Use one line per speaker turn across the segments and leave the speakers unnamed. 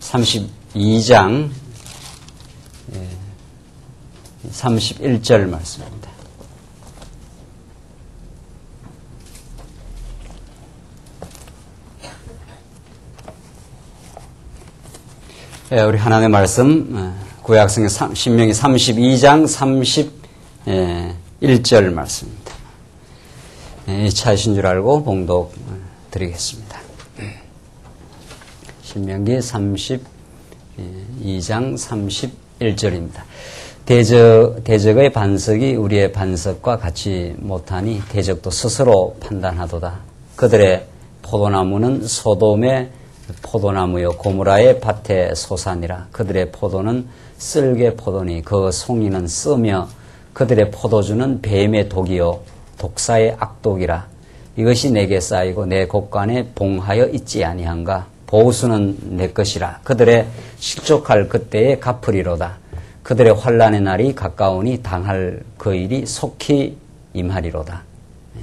32장 31절 말씀입니다. 우리 하나님의 말씀 구약성경 신명기 32장 31절 말씀입니다. 차이신 줄 알고 봉독 드리겠습니다. 신명기 32장 31절입니다. 대적의 반석이 우리의 반석과 같이 못하니 대적도 스스로 판단하도다. 그들의 포도나무는 소돔의 포도나무요 고무라의 밭의 소산이라. 그들의 포도는 쓸개 포도니 그 송이는 쓰며 그들의 포도주는 뱀의 독이요 독사의 악독이라. 이것이 내게 쌓이고 내 곳간에 봉하여 있지 아니한가. 보수는 내 것이라. 그들의 실족할 그때에 갚으리로다. 그들의 환난의 날이 가까우니 당할 그 일이 속히 임하리로다.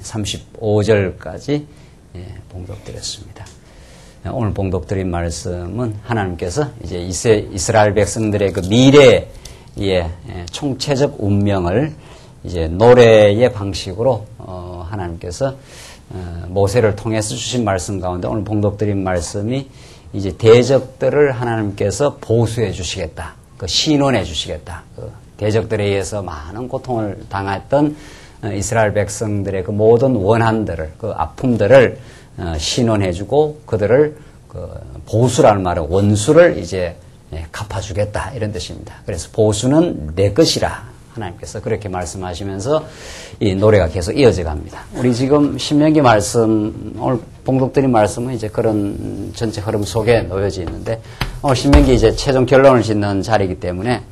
35절까지 봉독드렸습니다. 오늘 봉독드린 말씀은 하나님께서 이제 이스라엘 백성들의 그 미래의 총체적 운명을 이제 노래의 방식으로 하나님께서 모세를 통해서 주신 말씀 가운데 오늘 봉독드린 말씀이 이제 대적들을 하나님께서 보수해 주시겠다. 그 신원해 주시겠다. 그 대적들에 의해서 많은 고통을 당했던 이스라엘 백성들의 그 모든 원한들을, 그 아픔들을 신원해 주고 그들을 그 보수라는 말은 원수를 이제 갚아주겠다. 이런 뜻입니다. 그래서 보수는 내 것이라. 하나님께서 그렇게 말씀하시면서 이 노래가 계속 이어져 갑니다. 우리 지금 신명기 말씀, 오늘 봉독드린 말씀은 이제 그런 전체 흐름 속에 놓여져 있는데, 오늘 신명기 이제 최종 결론을 짓는 자리이기 때문에,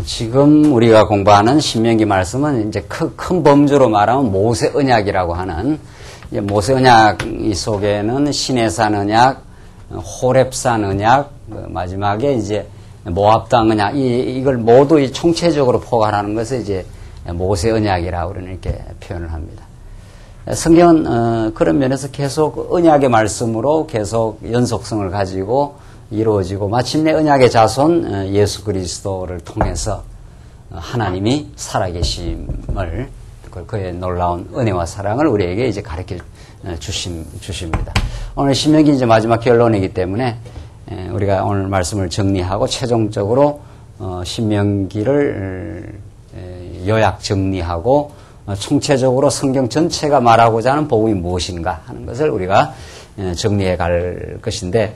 지금 우리가 공부하는 신명기 말씀은 이제 큰 범주로 말하면 모세 언약이라고 하는, 모세 언약 속에는 시내산 언약, 호렙산 언약, 마지막에 이제 모압 땅 언약, 이걸 모두 총체적으로 포괄하는 것을 이제 모세 언약이라고 이렇게 표현을 합니다. 성경은 그런 면에서 계속 언약의 말씀으로 계속 연속성을 가지고 이루어지고 마침내 언약의 자손 예수 그리스도를 통해서 하나님이 살아계심을, 그의 놀라운 은혜와 사랑을 우리에게 이제 가르쳐 주십니다. 오늘 신명기 이제 마지막 결론이기 때문에 우리가 오늘 말씀을 정리하고 최종적으로 신명기를 요약 정리하고 총체적으로 성경 전체가 말하고자 하는 복음이 무엇인가 하는 것을 우리가 정리해 갈 것인데,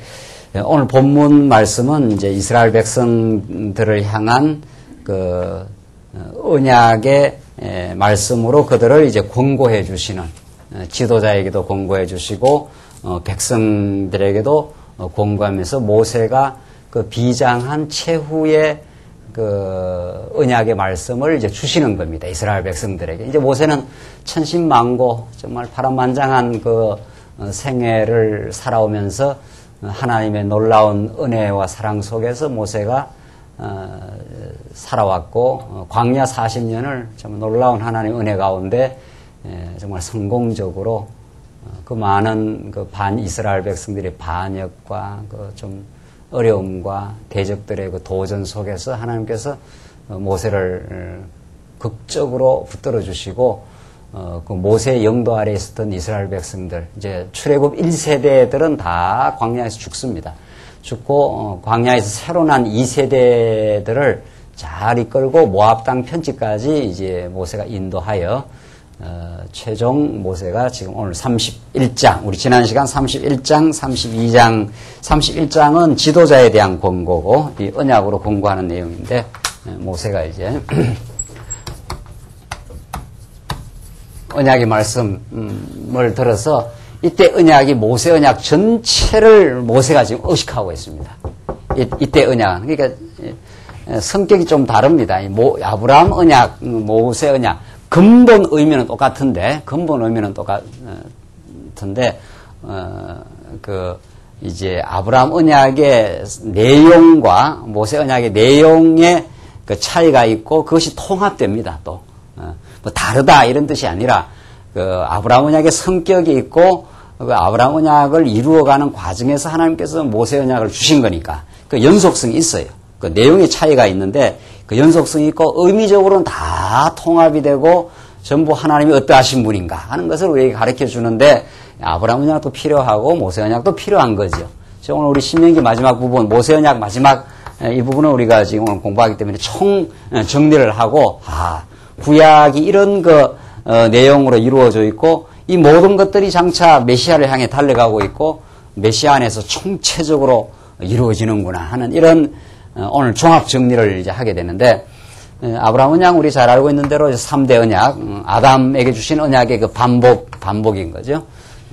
오늘 본문 말씀은 이제 이스라엘 백성들을 향한 그 언약의 말씀으로 그들을 이제 권고해 주시는, 지도자에게도 권고해 주시고 백성들에게도 권고하면서 모세가 그 비장한 최후의 그 언약의 말씀을 이제 주시는 겁니다. 이스라엘 백성들에게. 이제 모세는 천신만고 정말 파란만장한 그 생애를 살아오면서 하나님의 놀라운 은혜와 사랑 속에서 모세가 살아왔고, 광야 40년을 정말 놀라운 하나님의 은혜 가운데 정말 성공적으로 그 많은 그 이스라엘 백성들의 반역과 그 좀 어려움과 대적들의 그 도전 속에서 하나님께서 모세를 극적으로 붙들어 주시고, 그 모세의 영도 아래에 있었던 이스라엘 백성들, 이제 출애굽 1세대들은 다 광야에서 죽습니다. 죽고 광야에서 새로 난 2세대들을 잘 이끌고 모압 땅 편지까지 이제 모세가 인도하여 최종 모세가 지금 오늘 31장, 우리 지난 시간 31장, 32장, 31장은 지도자에 대한 권고고 이 언약으로 권고하는 내용인데, 모세가 이제 언약의 말씀을 들어서 이때 언약이 모세 언약 전체를 모세가 지금 의식하고 있습니다. 이때 언약, 그러니까 성격이 좀 다릅니다. 아브라함 언약, 모세 언약, 근본 의미는 똑같은데, 이제 아브라함 언약의 내용과 모세 언약의 내용의 그 차이가 있고 그것이 통합됩니다. 또 뭐 다르다 이런 뜻이 아니라 그 아브라함 언약의 성격이 있고 그 아브라함 언약을 이루어가는 과정에서 하나님께서 모세 언약을 주신 거니까 그 연속성이 있어요. 그 내용의 차이가 있는데 그 연속성이 있고 의미적으로는 다 통합이 되고 전부 하나님이 어떠하신 분인가 하는 것을 우리에게 가르쳐 주는데 아브라함 언약도 필요하고 모세 언약도 필요한 거죠. 오늘 우리 신명기 마지막 부분 모세 언약 마지막 이 부분은 우리가 지금 오늘 공부하기 때문에 총 정리를 하고 구약이 이런 내용으로 이루어져 있고 이 모든 것들이 장차 메시아를 향해 달려가고 있고 메시아 안에서 총체적으로 이루어지는구나 하는 이런 오늘 종합 정리를 이제 하게 되는데 아브라함 언약 우리 잘 알고 있는 대로 3대 언약 아담에게 주신 언약의 그 반복인 거죠.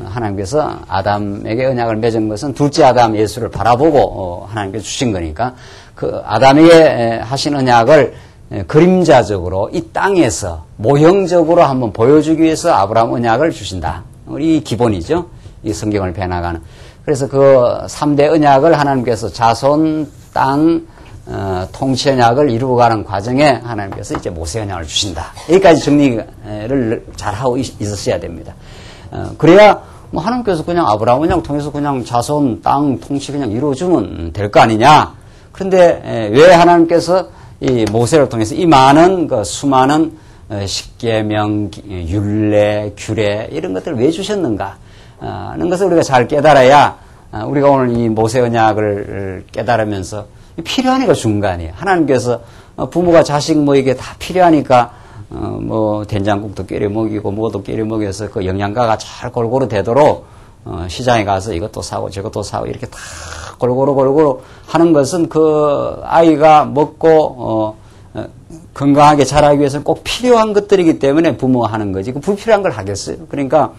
하나님께서 아담에게 언약을 맺은 것은 둘째 아담 예수를 바라보고 하나님께서 주신 거니까 그 아담에게 하신 언약을 그림자적으로 이 땅에서 모형적으로 한번 보여주기 위해서 아브라함 언약을 주신다. 이 기본이죠. 이 성경을 배나가는. 그래서 그 3대 언약을 하나님께서 자손, 땅, 통치 언약을 이루어가는 과정에 하나님께서 이제 모세 언약을 주신다. 여기까지 정리를 잘 하고 있으셔야 됩니다. 그래야 뭐 하나님께서 그냥 아브라함 언약을 통해서 그냥 자손, 땅, 통치 그냥 이루어주면 될 거 아니냐. 그런데 왜 하나님께서 이 모세를 통해서 이 많은 그 수많은 십계명, 율례, 규례 이런 것들을 왜 주셨는가 하는 것을 우리가 잘 깨달아야 우리가 오늘 이 모세 언약을 깨달으면서 필요하니까 준 거 아니에요. 하나님께서 부모가 자식 뭐 이게 다 필요하니까 뭐 된장국도 끓여 먹이고 뭐도 끓여 먹여서 그 영양가가 잘 골고루 되도록 시장에 가서 이것도 사고 저것도 사고 이렇게 다 골고루 하는 것은 그 아이가 먹고 건강하게 자라기 위해서는 꼭 필요한 것들이기 때문에 부모가 하는 거지. 그 불필요한 걸 하겠어요. 그러니까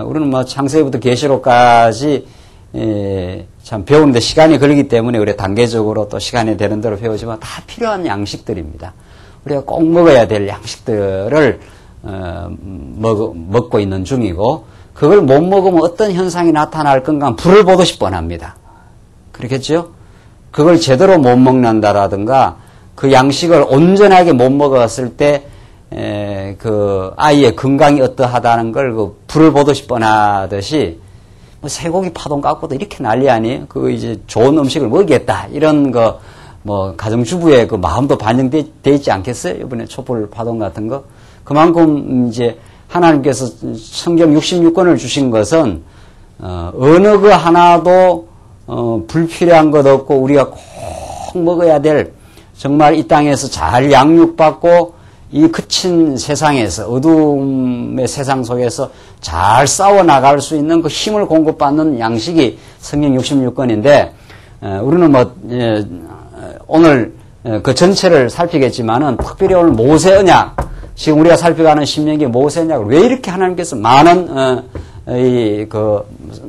우리는 뭐 창세기부터 계시록까지 참 배우는데 시간이 걸리기 때문에 우리 단계적으로 또 시간이 되는 대로 배우지만 다 필요한 양식들입니다. 우리가 꼭 먹어야 될 양식들을 먹고 있는 중이고 그걸 못 먹으면 어떤 현상이 나타날 건가 불을 보듯이 뻔합니다. 그렇겠죠? 그걸 제대로 못 먹는다라든가 그 양식을 온전하게 못 먹었을 때 그 아이의 건강이 어떠하다는 걸 그 불을 보듯이 뻔하듯이 뭐 쇠고기 파동 깎고도 이렇게 난리 아니에요? 그 이제 좋은 음식을 먹겠다 이런 거 뭐 가정주부의 그 마음도 반영돼 있지 않겠어요? 이번에 촛불 파동 같은 거 그만큼 이제 하나님께서 성경 66권을 주신 것은 어느 그 하나도 불필요한 것 없고 우리가 꼭 먹어야 될 정말 이 땅에서 잘 양육받고 이 거친 세상에서 어두움의 세상 속에서 잘 싸워나갈 수 있는 그 힘을 공급받는 양식이 성경 66권인데 우리는 뭐 오늘 그 전체를 살피겠지만은 특별히 오늘 모세 언약 지금 우리가 살펴가는 신명기 모세 언약을 왜 이렇게 하나님께서 많은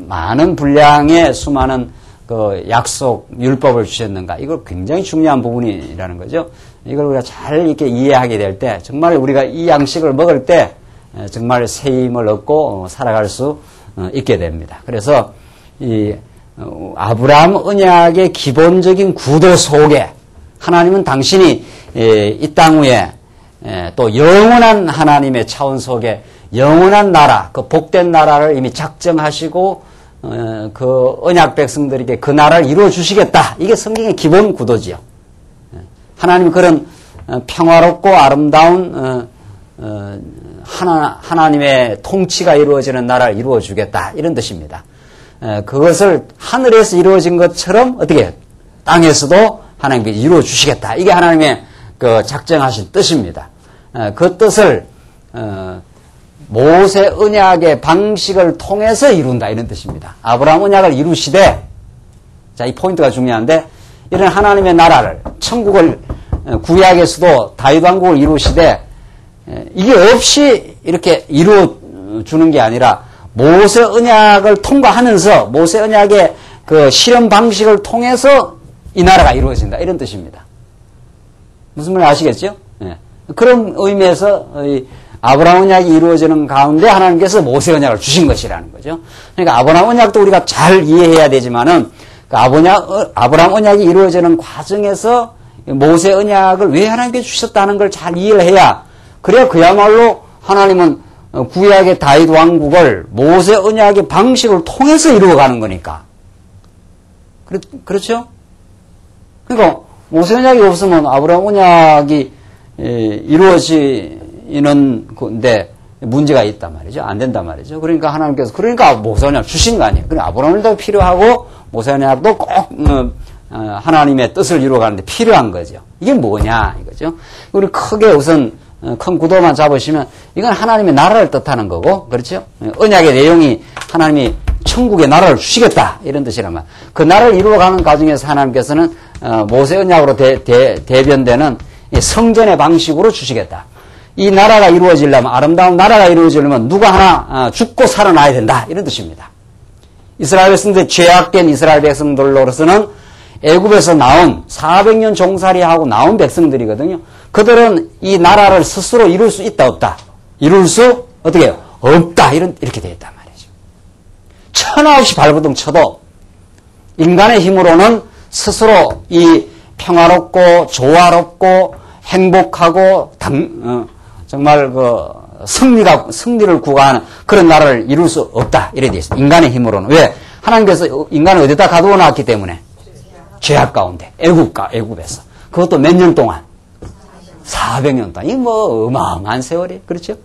많은 분량의 수많은 그 약속 율법을 주셨는가 이걸 굉장히 중요한 부분이라는 거죠. 이걸 우리가 잘 이렇게 이해하게 될 때 정말 우리가 이 양식을 먹을 때 정말 새 힘을 얻고 살아갈 수 있게 됩니다. 그래서 이 아브라함 언약의 기본적인 구도 속에 하나님은 당신이 이 땅 위에 또 영원한 하나님의 차원 속에 영원한 나라, 그 복된 나라를 이미 작정하시고 그 언약 백성들에게 그 나라를 이루어 주시겠다. 이게 성경의 기본 구도지요. 하나님 그런 평화롭고 아름다운 하나님의 통치가 이루어지는 나라를 이루어 주겠다. 이런 뜻입니다. 그것을 하늘에서 이루어진 것처럼 어떻게 땅에서도 하나님께 이루어 주시겠다. 이게 하나님의 그 작정하신 뜻입니다. 그 뜻을 모세 언약의 방식을 통해서 이룬다 이런 뜻입니다. 아브라함 언약을 이루시되 자, 이 포인트가 중요한데 이런 하나님의 나라를 천국을 구약에서도 다윗 왕국을 이루시되 이게 없이 이렇게 이루어 주는 게 아니라 모세 언약을 통과하면서 모세 언약의 그 실현 방식을 통해서 이 나라가 이루어진다 이런 뜻입니다. 무슨 말인지 아시겠죠? 네. 그런 의미에서 아브라함 언약이 이루어지는 가운데 하나님께서 모세 언약을 주신 것이라는 거죠. 그러니까 아브라함 언약도 우리가 잘 이해해야 되지만은 그 아브라함 언약이 이루어지는 과정에서 모세 언약을 왜 하나님께서 주셨다는 걸 잘 이해를 해야 그래야 그야말로 하나님은 구약의 다윗 왕국을 모세 언약의 방식을 통해서 이루어가는 거니까. 그렇죠? 그러니까 모세 언약이 없으면 아브라함 언약이 이루어지는 건데 문제가 있단 말이죠. 안 된단 말이죠. 그러니까 하나님께서 모세 언약 주신 거 아니에요. 그러니까 아브라함 언약도 필요하고 모세 언약도 꼭 하나님의 뜻을 이루어가는데 필요한 거죠. 이게 뭐냐 이거죠. 우리 크게 우선 큰 구도만 잡으시면 이건 하나님의 나라를 뜻하는 거고, 그렇죠? 언약의 내용이 하나님이 천국의 나라를 주시겠다 이런 뜻이란 말. 그 나라를 이루어가는 과정에서 하나님께서는 모세 언약으로 대변되는 성전의 방식으로 주시겠다. 이 나라가 이루어지려면, 아름다운 나라가 이루어지려면 누가 하나 죽고 살아나야 된다 이런 뜻입니다. 이스라엘 백성들, 죄악된 이스라엘 백성들로서는 애굽에서 나온 400년 종살이하고 나온 백성들이거든요. 그들은 이 나라를 스스로 이룰 수 있다 없다? 이룰 수 어떻게 해요? 없다 이렇게 되어 있단 말이죠. 천하 없이 발버둥 쳐도 인간의 힘으로는 스스로 이 평화롭고 조화롭고 행복하고 정말 승리를 구가하는 그런 나라를 이룰 수 없다 이렇게 되어 있습니다. 인간의 힘으로는. 왜? 하나님께서 인간을 어디다 가두어 놨기 때문에 죄악 가운데 애굽에서 그것도 몇 년 동안 400년 동안. 이게 뭐 어마어마한 세월이, 그렇죠?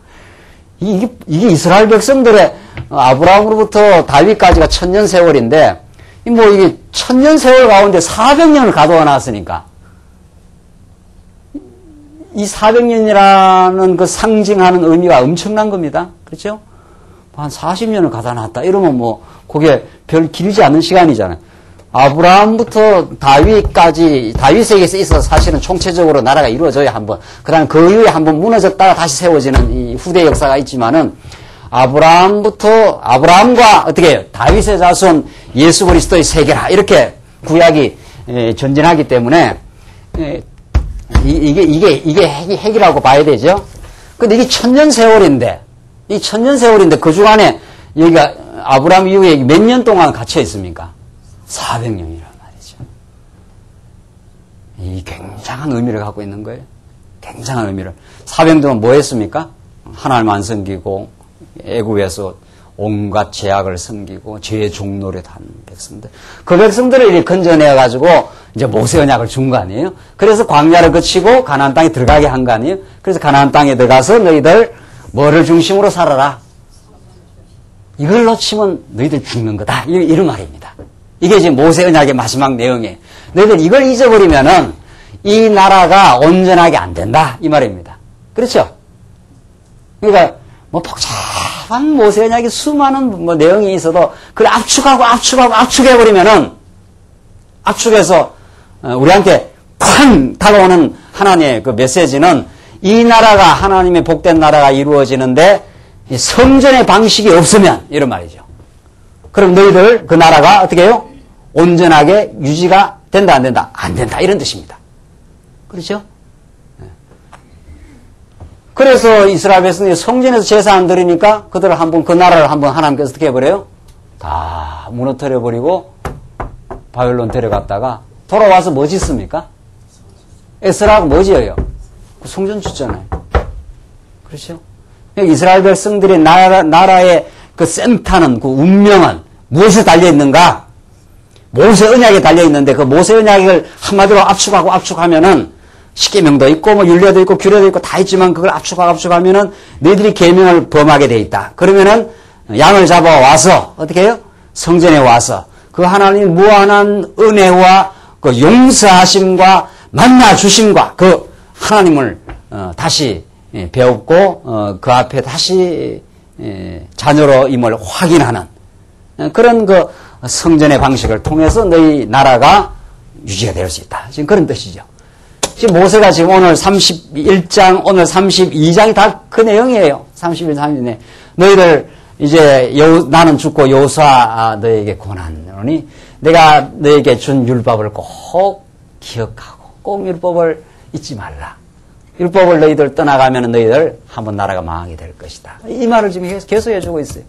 이게 이스라엘 백성들의 아브라함으로부터 다윗까지가 1000년 세월인데, 이게 1000년 세월 가운데 400년을 가둬 놨으니까, 이 400년이라는 그 상징하는 의미가 엄청난 겁니다. 그렇죠? 한 40년을 가둬 놨다. 이러면 그게 별 길지 않은 시간이잖아요. 아브라함부터 다윗에게서 있어서 사실은 총체적으로 나라가 이루어져야 한번, 그 다음에 그 이후에 한번 무너졌다가 다시 세워지는 이 후대 역사가 있지만은, 아브라함과 어떻게 해요? 다윗의 자손 예수 그리스도의 세계라. 이렇게 구약이 전진하기 때문에, 이게 핵이라고 봐야 되죠? 근데 이게 1000년 세월인데, 그 중간에 여기가 아브라함 이후에 몇 년 동안 갇혀 있습니까? 400년이란 말이죠. 이 굉장한 의미를 갖고 있는 거예요. 굉장한 의미를. 400년 동안 뭐 했습니까? 하나님 안 섬기고 애굽에서 온갖 죄악을 섬기고 죄의 종노릇 한 백성들. 그 백성들을 이렇게 건져내가지고 이제 모세 언약을 준 거 아니에요? 그래서 광야를 거치고 가나안 땅에 들어가게 한 거 아니에요? 그래서 가나안 땅에 들어가서 너희들 뭐를 중심으로 살아라? 이걸 놓치면 너희들 죽는 거다. 이런 말입니다. 이게 지금 모세 언약의 마지막 내용이에요. 너희들 이걸 잊어버리면은 이 나라가 온전하게 안 된다. 이 말입니다. 그렇죠? 그러니까 복잡한 모세 언약의 수많은 내용이 있어도 그걸 압축해버리면은 압축해서 우리한테 쾅 다가오는 하나님의 그 메시지는 이 나라가 하나님의 복된 나라가 이루어지는데 성전의 방식이 없으면 이런 말이죠. 그럼 너희들 그 나라가 어떻게 해요? 온전하게 유지가 된다 안 된다? 안 된다 이런 뜻입니다. 그렇죠? 그래서 이스라엘 백성들이 성전에서 제사 안 드리니까 그 나라를 한번 하나님께서 어떻게 해버려요? 다 무너뜨려버리고 바벨론 데려갔다가 돌아와서 뭐 짓습니까? 에스라가 뭐 지어요? 성전 짓잖아요. 그렇죠? 이스라엘 백성들의 나라의 그 센터는, 그 운명은 무엇에 달려있는가? 모세 언약에 달려있는데 그 모세 언약을 한마디로 압축하면은 십계명도 있고 율례도 있고 규례도 있고 다 있지만 그걸 압축하면은 너희들이 계명을 범하게 돼 있다. 그러면은 양을 잡아와서 어떻게 해요? 성전에 와서 그 하나님의 무한한 은혜와 그 용서하심과 만나 주심과 그 하나님을 다시 배웠고 그 앞에 다시 자녀로임을 확인하는 그런 그 성전의 방식을 통해서 너희 나라가 유지가 될 수 있다. 지금 그런 뜻이죠. 지금 모세가 지금 오늘 31장, 오늘 32장이 다 그 내용이에요. 31, 32네. 너희들 이제 나는 죽고 여호수아 너에게 권하노니 내가 너에게 준 율법을 꼭 기억하고 꼭 율법을 잊지 말라. 율법을 너희들 떠나가면 너희들 한번 나라가 망하게 될 것이다. 이 말을 지금 계속 해주고 있어요.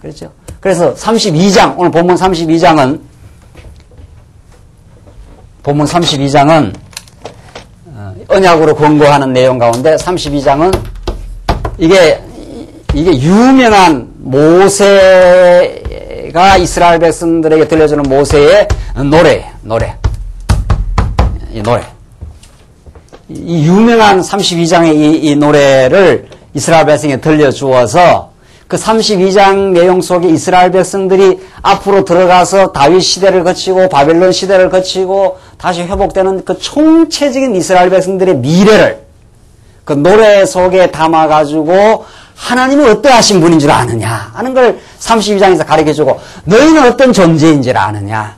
그렇죠? 그래서 32장, 오늘 본문 32장은 언약으로 권고하는 내용 가운데 32장은 이게 유명한 모세가 이스라엘 백성들에게 들려주는 모세의 노래. 이 유명한 32장의 이 노래를 이스라엘 백성에 들려주어서 그 32장 내용 속에 이스라엘 백성들이 앞으로 들어가서 다윗 시대를 거치고 바벨론 시대를 거치고 다시 회복되는 그 총체적인 이스라엘 백성들의 미래를 그 노래 속에 담아가지고 하나님은 어떠하신 분인 줄 아느냐 하는 걸 32장에서 가르쳐주고 너희는 어떤 존재인 줄 아느냐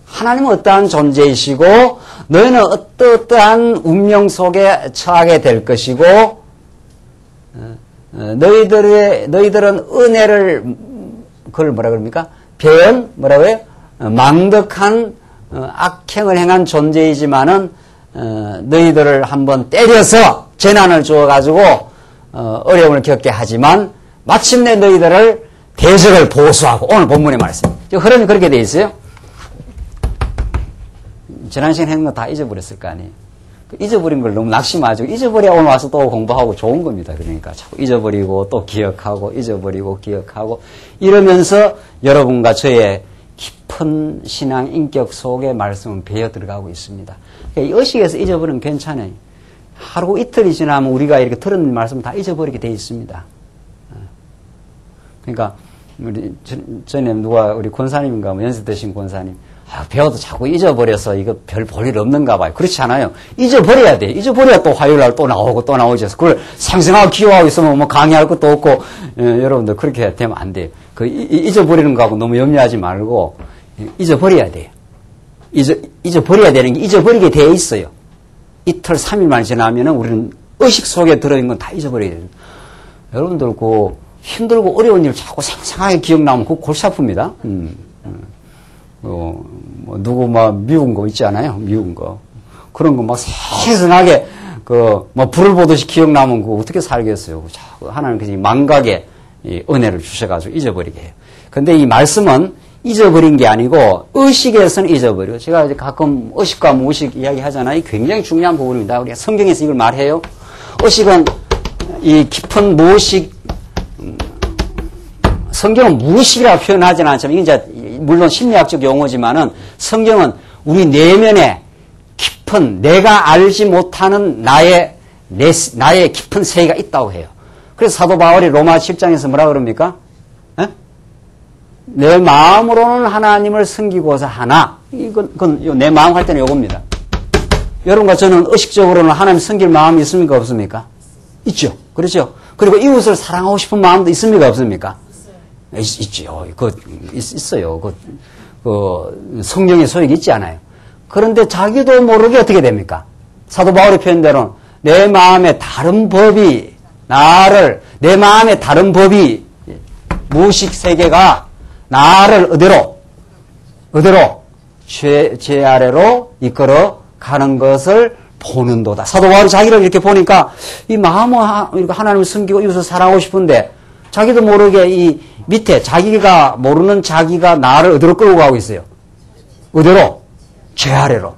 하나님은 어떠한 존재이시고 너희는 어떠한 운명 속에 처하게 될 것이고 너희들은 은혜를 그걸 뭐라 그럽니까? 뭐라고요? 망덕한 악행을 행한 존재이지만은 너희들을 한번 때려서 재난을 주어가지고 어려움을 겪게 하지만 마침내 너희들을 대적을 보수하고 오늘 본문의 말씀. 흐름이 그렇게 돼 있어요. 지난 시간에 했는 거 다 잊어버렸을 거 아니에요. 잊어버린 걸 너무 낙심하죠. 잊어버려야 오늘 와서 또 공부하고 좋은 겁니다. 그러니까 자꾸 잊어버리고 또 기억하고 잊어버리고 기억하고 이러면서 여러분과 저의 깊은 신앙 인격 속에 말씀은 배어 들어가고 있습니다. 그러니까 이 의식에서 잊어버리면 괜찮아요. 하루 이틀이 지나면 우리가 이렇게 들은 말씀 다 잊어버리게 돼 있습니다. 그러니까 우리 전에 누가 우리 권사님인가 뭐 연세 드신 권사님 배워도 자꾸 잊어버려서 이거 별 볼 일 없는가 봐요. 그렇지 않아요. 잊어버려야 돼. 잊어버려야 또 화요일날 또 나오고 또 나오죠. 그걸 생생하고 기억하고 있으면 뭐 강의할 것도 없고 여러분들 그렇게 되면 안 돼요. 그 잊어버리는 거하고 너무 염려하지 말고 잊어버려야 돼요. 잊어버려야 되는 게 잊어버리게 돼 있어요. 이틀 3일만 지나면은 우리는 의식 속에 들어있는 건 다 잊어버려야 돼요. 여러분들 그 힘들고 어려운 일 자꾸 생생하게 기억나면 그거 골치 아픕니다. 뭐 누구 미운 거 있지 않아요? 미운 거 그런 거 막 생생하게 뭐 불을 보듯이 기억나면 그거 어떻게 살겠어요? 자꾸 하나님 그 망각의 이 은혜를 주셔가지고 잊어버리게 해요. 근데 이 말씀은 잊어버린 게 아니고 의식에서는 잊어버려. 제가 이제 가끔 의식과 무의식 이야기 하잖아요. 이 굉장히 중요한 부분입니다. 우리가 성경에서 이걸 말해요. 의식은 이 깊은 무의식 성경은 무의식이라고 표현하지는 않지만 이게 이제 물론 심리학적 용어지만은 성경은 우리 내면에 깊은 내가 알지 못하는 나의 깊은 세계가 있다고 해요. 그래서 사도 바울이 로마 10장에서 뭐라 그럽니까? 내 마음으로는 하나님을 섬기고자 하나 그건 내 마음 할 때는 요겁니다. 여러분과 저는 의식적으로는 하나님 섬길 마음이 있습니까 없습니까? 있죠. 그렇죠. 그리고 이웃을 사랑하고 싶은 마음도 있습니까 없습니까? 있죠. 있어요. 성령의 소욕이 있지 않아요. 그런데 자기도 모르게 어떻게 됩니까? 사도 바울의 표현대로는 내 마음의 다른 법이 무의식 세계가 나를 어디로 죄 아래로 이끌어 가는 것을 보는도다. 사도 바울이 자기를 이렇게 보니까 이 마음은 하나님을 섬기고 이웃을 사랑하고 싶은데 자기도 모르게 이 밑에 자기가 모르는 자기가 나를 어디로 끌고 가고 있어요? 어디로? 죄 아래로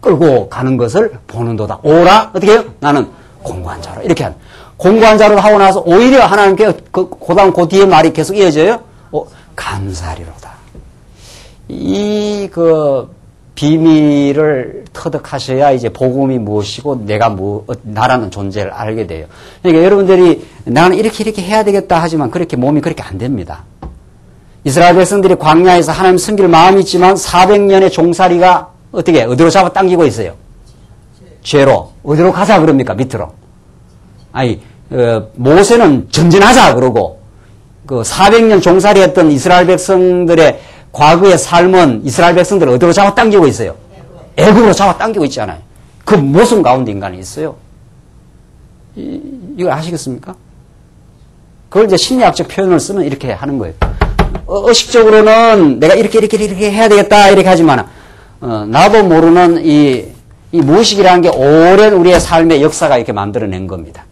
끌고 가는 것을 보는도다. 오라 어떻게 해요? 나는 공고한 자로 이렇게 하는. 공고한 자로 하고 나서 오히려 하나님께 그 뒤에 말이 계속 이어져요. 감사리로다. 이 비밀을 터득하셔야 이제 복음이 무엇이고 나라는 존재를 알게 돼요. 그러니까 여러분들이 나는 이렇게 해야 되겠다 하지만 그렇게 몸이 그렇게 안 됩니다. 이스라엘 백성들이 광야에서 하나님 섬길 마음이 있지만 400년의 종살이가 어디로 잡아당기고 있어요? 죄로. 어디로 가자 그럽니까? 밑으로. 모세는 전진하자 그러고 400년 종살이했던 이스라엘 백성들의 과거의 삶은 이스라엘 백성들을 어디로 잡아당기고 있어요? 애굽으로 잡아당기고 있지 않아요. 그 모순 가운데 인간이 있어요. 이걸 아시겠습니까? 그걸 이제 심리학적 표현을 쓰면 이렇게 하는 거예요. 의식적으로는 내가 이렇게 해야 되겠다 이렇게 하지만 나도 모르는 이 무의식이라는 게 오랜 우리의 삶의 역사가 이렇게 만들어낸 겁니다.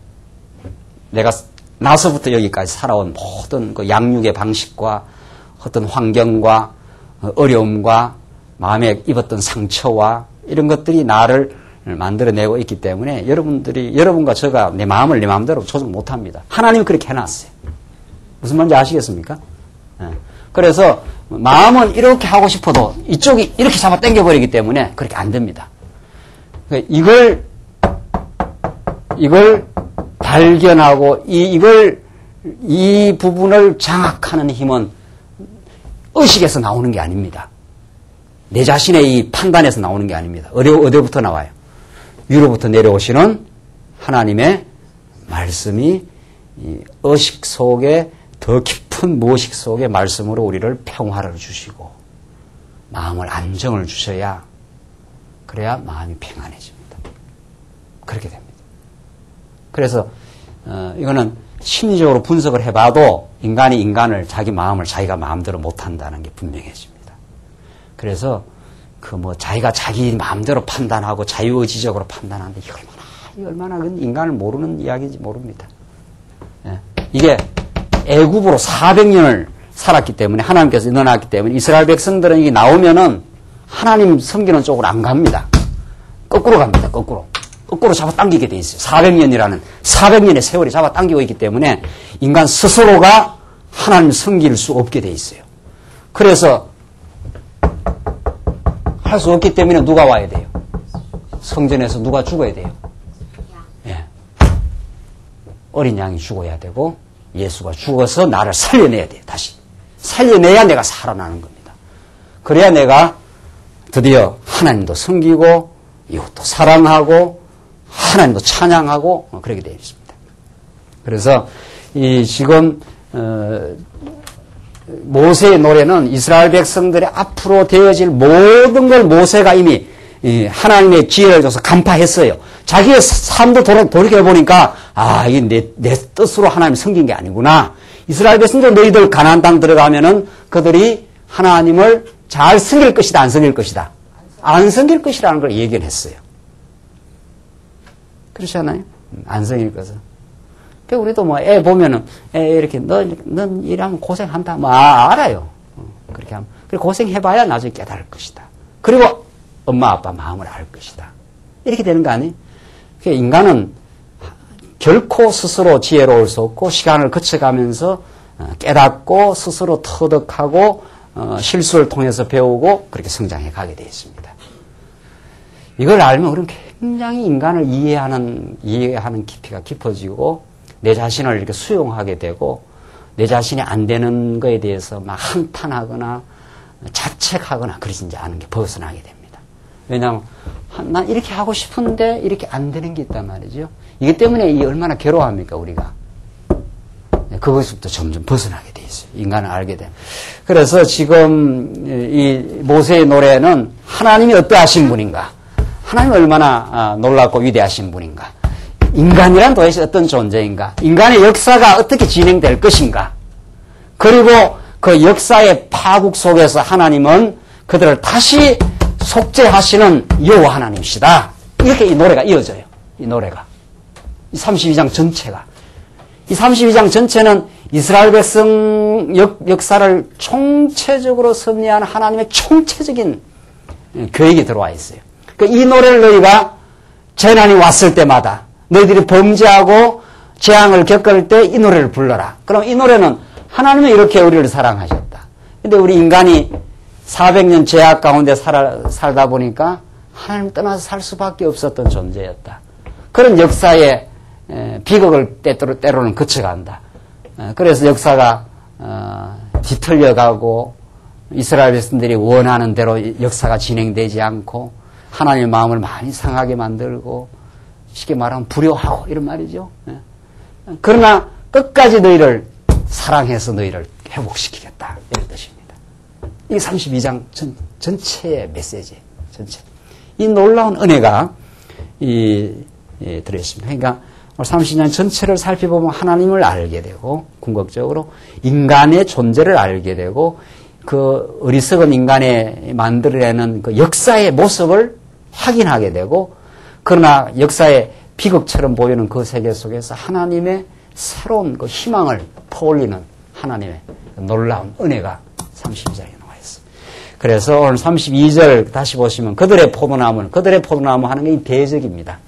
내가 나서부터 여기까지 살아온 모든 그 양육의 방식과 어떤 환경과 어려움과 마음에 입었던 상처와 이런 것들이 나를 만들어내고 있기 때문에 여러분과 제가 내 마음을 내 마음대로 조정 못합니다. 하나님이 그렇게 해놨어요. 무슨 말인지 아시겠습니까? 그래서 마음은 이렇게 하고 싶어도 이쪽이 이렇게 잡아 당겨버리기 때문에 그렇게 안 됩니다. 이걸 발견하고 이 부분을 장악하는 힘은 의식에서 나오는 게 아닙니다. 내 자신의 이 판단에서 나오는 게 아닙니다. 어디부터 나와요? 위로부터 내려오시는 하나님의 말씀이 이 의식 속에 더 깊은 무의식 속의 말씀으로 우리를 평화를 주시고 마음을 안정을 주셔야 그래야 마음이 평안해집니다. 그렇게 됩니다. 그래서 이거는 심리적으로 분석을 해봐도 인간이 인간을 자기 마음을 자기가 마음대로 못한다는 게 분명해집니다. 그래서 자기가 자기 마음대로 판단하고 자유의지적으로 판단하는데 이게 얼마나 인간을 모르는 이야기인지 모릅니다. 이게 애굽으로 400년을 살았기 때문에 하나님께서 넣어놨기 때문에 이스라엘 백성들은 이게 나오면은 하나님 섬기는 쪽으로 안 갑니다. 거꾸로 갑니다. 거꾸로 잡아당기게 돼 있어요. 400년의 세월이 잡아당기고 있기 때문에 인간 스스로가 하나님 섬길 수 없게 돼 있어요. 그래서 할 수 없기 때문에 누가 와야 돼요? 성전에서 누가 죽어야 돼요? 예. 어린 양이 죽어야 되고 예수가 죽어서 나를 살려내야 돼요. 다시. 살려내야 내가 살아나는 겁니다. 그래야 내가 드디어 하나님도 섬기고 이웃도 사랑하고 하나님도 찬양하고 그렇게 되어 있습니다. 그래서 지금 모세의 노래는 이스라엘 백성들의 앞으로 되어질 모든 걸 모세가 이미 하나님의 지혜를 줘서 간파했어요. 자기의 삶도 돌이켜보니까 이게 내 뜻으로 하나님 섬긴 게 아니구나. 이스라엘 백성들 너희들 가나안 땅 들어가면은 그들이 하나님을 잘 섬길 것이다, 안 섬길 것이다. 안 섬길 것이라는 걸 얘기를 했어요. 그렇지 않아요? 안 섬길 것은. 우리도 애 보면은 이렇게 넌 일하면 고생한다. 알아요. 그렇게 하면. 그리고 고생해봐야 나중에 깨달을 것이다. 그리고 엄마 아빠 마음을 알 것이다. 이렇게 되는 거 아니에요? 인간은 결코 스스로 지혜로울 수 없고 시간을 거쳐가면서 깨닫고 스스로 터득하고 실수를 통해서 배우고 그렇게 성장해 가게 되어 있습니다. 이걸 알면 우리는 굉장히 인간을 이해하는 깊이가 깊어지고 내 자신을 이렇게 수용하게 되고 내 자신이 안 되는 거에 대해서 막 한탄하거나 자책하거나 그러지 않은 게 벗어나게 됩니다. 왜냐하면 난 이렇게 하고 싶은데 이렇게 안 되는 게 있단 말이죠. 이것 때문에 얼마나 괴로워합니까 우리가. 그것부터 점점 벗어나게 돼 있어요. 인간을 알게 되면. 그래서 지금 이 모세의 노래는 하나님이 어떠하신 분인가, 하나님이 얼마나 놀랍고 위대하신 분인가, 인간이란 도대체 어떤 존재인가, 인간의 역사가 어떻게 진행될 것인가, 그리고 그 역사의 파국 속에서 하나님은 그들을 다시 속죄하시는 여호와 하나님이시다. 이렇게 이 노래가 이어져요. 이 노래가. 이 32장 전체가. 이 32장 전체는 이스라엘 백성 역사를 총체적으로 섭리하는 하나님의 총체적인 계획이 들어와 있어요. 이 노래를 너희가 재난이 왔을 때마다 너희들이 범죄하고 재앙을 겪을 때 이 노래를 불러라. 그럼 이 노래는 하나님은 이렇게 우리를 사랑하셨다. 근데 우리 인간이 400년 죄악 가운데 살다 보니까 하나님 떠나서 살 수밖에 없었던 존재였다. 그런 역사의 비극을 때로는 거쳐간다. 그래서 역사가 뒤틀려가고 이스라엘 백성들이 원하는 대로 역사가 진행되지 않고 하나님의 마음을 많이 상하게 만들고 쉽게 말하면 불효하고 이런 말이죠. 그러나 끝까지 너희를 사랑해서 너희를 회복시키겠다 이런 뜻입니다. 이게 32장 전체의 메시지, 전체. 이 놀라운 은혜가 들어있습니다. 그러니까 32장 전체를 살펴보면 하나님을 알게 되고 궁극적으로 인간의 존재를 알게 되고 그 어리석은 인간의 만들어내는 그 역사의 모습을 확인하게 되고, 그러나 역사의 비극처럼 보이는 그 세계 속에서 하나님의 새로운 그 희망을 퍼올리는 하나님의 놀라운 은혜가 32장에 나와 있어요. 그래서 오늘 32절 다시 보시면 그들의 포도나무 하는 게 이 대적입니다.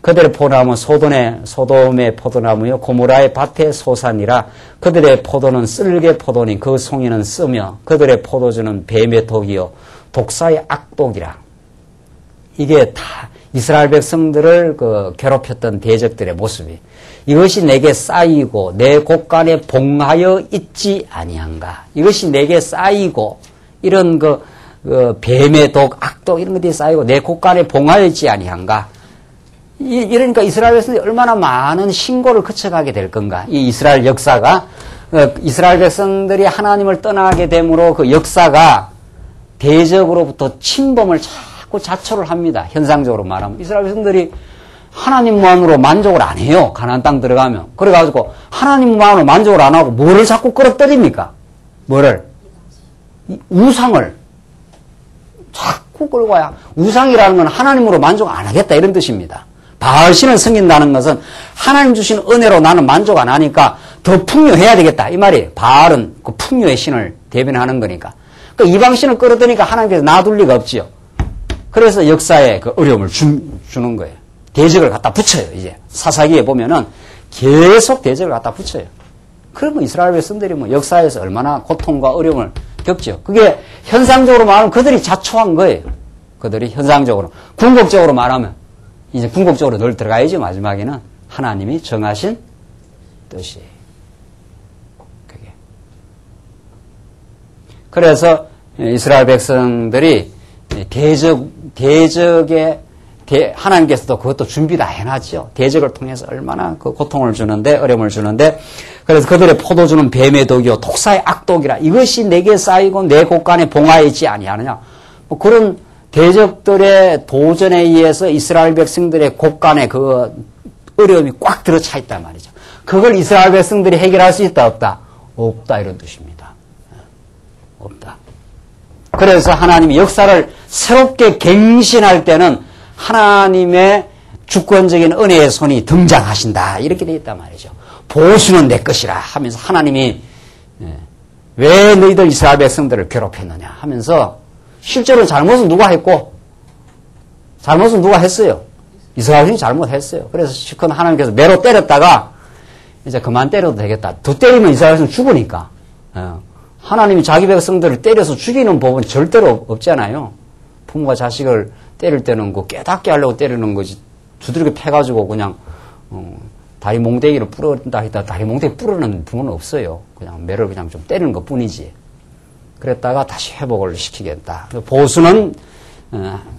그들의 포도나무 소돔의 포도나무요 고모라의 밭의 소산이라. 그들의 포도는 쓸개 포도니 그 송이는 쓰며 그들의 포도주는 뱀의 독이요 독사의 악독이라. 이게 다 이스라엘 백성들을 괴롭혔던 대적들의 모습이. 이것이 내게 쌓이고 내 곳간에 봉하여 있지 아니한가. 이것이 내게 쌓이고 이런 뱀의 독, 악독 이런 것들이 쌓이고 내 곳간에 봉하여 있지 아니한가. 이러니까 이스라엘 백성들이 얼마나 많은 신고를 거쳐가게 될 건가. 이 이스라엘 역사가 이스라엘 백성들이 하나님을 떠나게 되므로 그 역사가 대적으로부터 침범을 자꾸 자초를 합니다. 현상적으로 말하면 이스라엘 백성들이 하나님만으로 만족을 안 해요. 가나안 땅 들어가면. 그래가지고 하나님만으로 만족을 안 하고 뭐를 자꾸 끌어들입니까? 뭐를? 우상을 자꾸 끌고 와야. 우상이라는 건 하나님으로 만족 안 하겠다 이런 뜻입니다. 바알신을 섬긴다는 것은 하나님 주신 은혜로 나는 만족 안 하니까 더 풍요해야 되겠다 이 말이에요. 바알은 그 풍요의 신을 대변하는 거니까. 그러니까 이방신을 끌어들이니까 하나님께서 놔둘 리가 없지요. 그래서 역사에 그 어려움을 주는 거예요. 대적을 갖다 붙여요. 이제 사사기에 보면은 계속 대적을 갖다 붙여요. 그러면 이스라엘 백성들이 뭐 역사에서 얼마나 고통과 어려움을 겪죠. 그게 현상적으로 말하면 그들이 자초한 거예요. 그들이 현상적으로. 궁극적으로 말하면 이제 궁극적으로 늘 들어가야죠. 마지막에는 하나님이 정하신 뜻이. 그게. 그래서 이스라엘 백성들이 대적에 하나님께서도 그것도 준비 다 해놨죠. 대적을 통해서 얼마나 그 고통을 주는데, 어려움을 주는데, 그래서 그들의 포도주는 뱀의 독이요, 독사의 악독이라. 이것이 내게 쌓이고 내 곳간에 봉하여 있지 아니하느냐. 뭐 그런 대적들의 도전에 의해서 이스라엘 백성들의 곳간에 그 어려움이 꽉 들어차 있단 말이죠. 그걸 이스라엘 백성들이 해결할 수 있다, 없다? 없다, 이런 뜻입니다. 없다. 그래서 하나님이 역사를 새롭게 갱신할 때는 하나님의 주권적인 은혜의 손이 등장하신다. 이렇게 되어 있단 말이죠. 보수는 내 것이라 하면서 하나님이 왜 너희들 이스라엘 백성들을 괴롭혔느냐 하면서 실제로 잘못은 누가 했고 잘못은 누가 했어요? 이스라엘이 잘못했어요. 그래서 실컷 하나님께서 매로 때렸다가 이제 그만 때려도 되겠다. 더 때리면 이스라엘은 죽으니까. 하나님이 자기 백성들을 때려서 죽이는 법은 절대로 없잖아요. 부모가 자식을 때릴 때는 그 깨닫게 하려고 때리는 거지. 두드리게 패가지고 그냥 다리 몽둥이를 뿌린다 했다 다리 몽둥이 뿌리는 부모는 없어요. 그냥 매를 그냥 좀 때리는 것 뿐이지. 그랬다가 다시 회복을 시키겠다. 보수는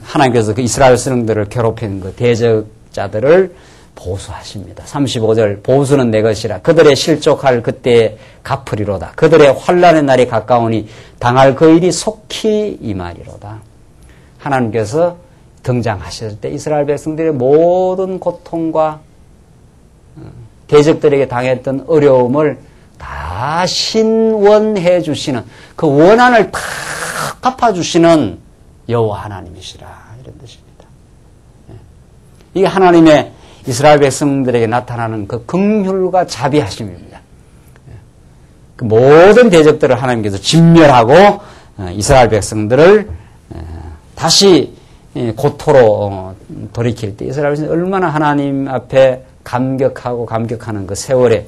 하나님께서 그 이스라엘 스승들을 괴롭힌 그 대적자들을 보수하십니다. 35절 보수는 내 것이라 그들의 실족할 그때에 갚으리로다. 그들의 환난의 날이 가까우니 당할 그 일이 속히 임하리로다. 하나님께서 등장하실 때 이스라엘 백성들의 모든 고통과 대적들에게 당했던 어려움을 다 신원해 주시는 그 원한을 다 갚아주시는 여호와 하나님이시라 이런 뜻입니다. 이게 하나님의 이스라엘 백성들에게 나타나는 그 긍휼과 자비하심입니다. 그 모든 대적들을 하나님께서 진멸하고 이스라엘 백성들을 다시 고토로 돌이킬 때 이스라엘 백성들이 얼마나 하나님 앞에 감격하는 그 세월을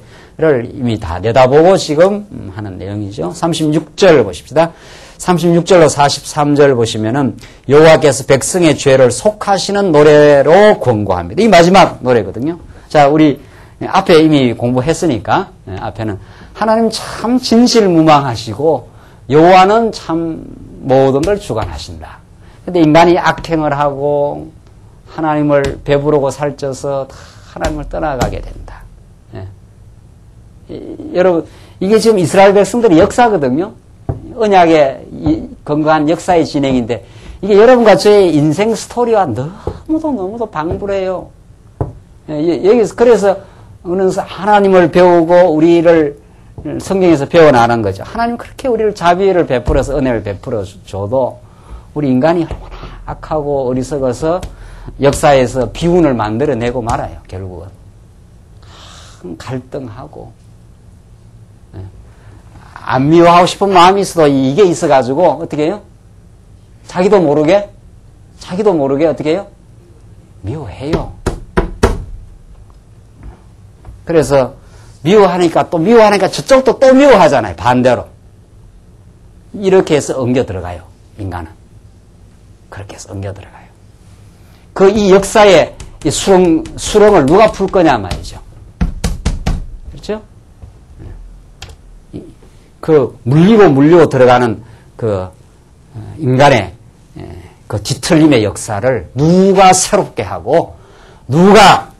이미 다 내다보고 지금 하는 내용이죠. 36절 보십시다. 36절로 43절 보시면은 여호와께서 백성의 죄를 속하시는 노래로 권고합니다. 이 마지막 노래거든요. 자, 우리 앞에 이미 공부했으니까 앞에는 하나님 참 진실무망하시고 여호와는 참 모든 걸 주관하신다. 근데 인간이 악행을 하고 하나님을 배부르고 살쪄서 다 하나님을 떠나가게 된다. 여러분, 이게 지금 이스라엘 백성들의 역사거든요. 언약의 건강한 역사의 진행인데 이게 여러분과 저의 인생 스토리와 너무도 방불해요. 여기서 그래서 하나님을 배우고 우리를 성경에서 배워나가는 거죠. 하나님 그렇게 우리를 자비를 베풀어서 은혜를 베풀어 줘도 우리 인간이 얼마나 악하고 어리석어서 역사에서 비운을 만들어내고 말아요. 결국은 갈등하고 안 미워하고 싶은 마음이 있어도 이게 있어가지고 어떻게 해요? 자기도 모르게 어떻게 해요? 미워해요. 그래서 미워하니까 저쪽도 또 미워하잖아요. 반대로. 이렇게 해서 엉겨 들어가요. 인간은. 그렇게 해서 엉겨 들어가요. 이 역사의 이 수렁을 누가 풀 거냐 말이죠. 그렇죠? 물리고 들어가는 인간의 뒤틀림의 역사를 누가 새롭게 하고 누가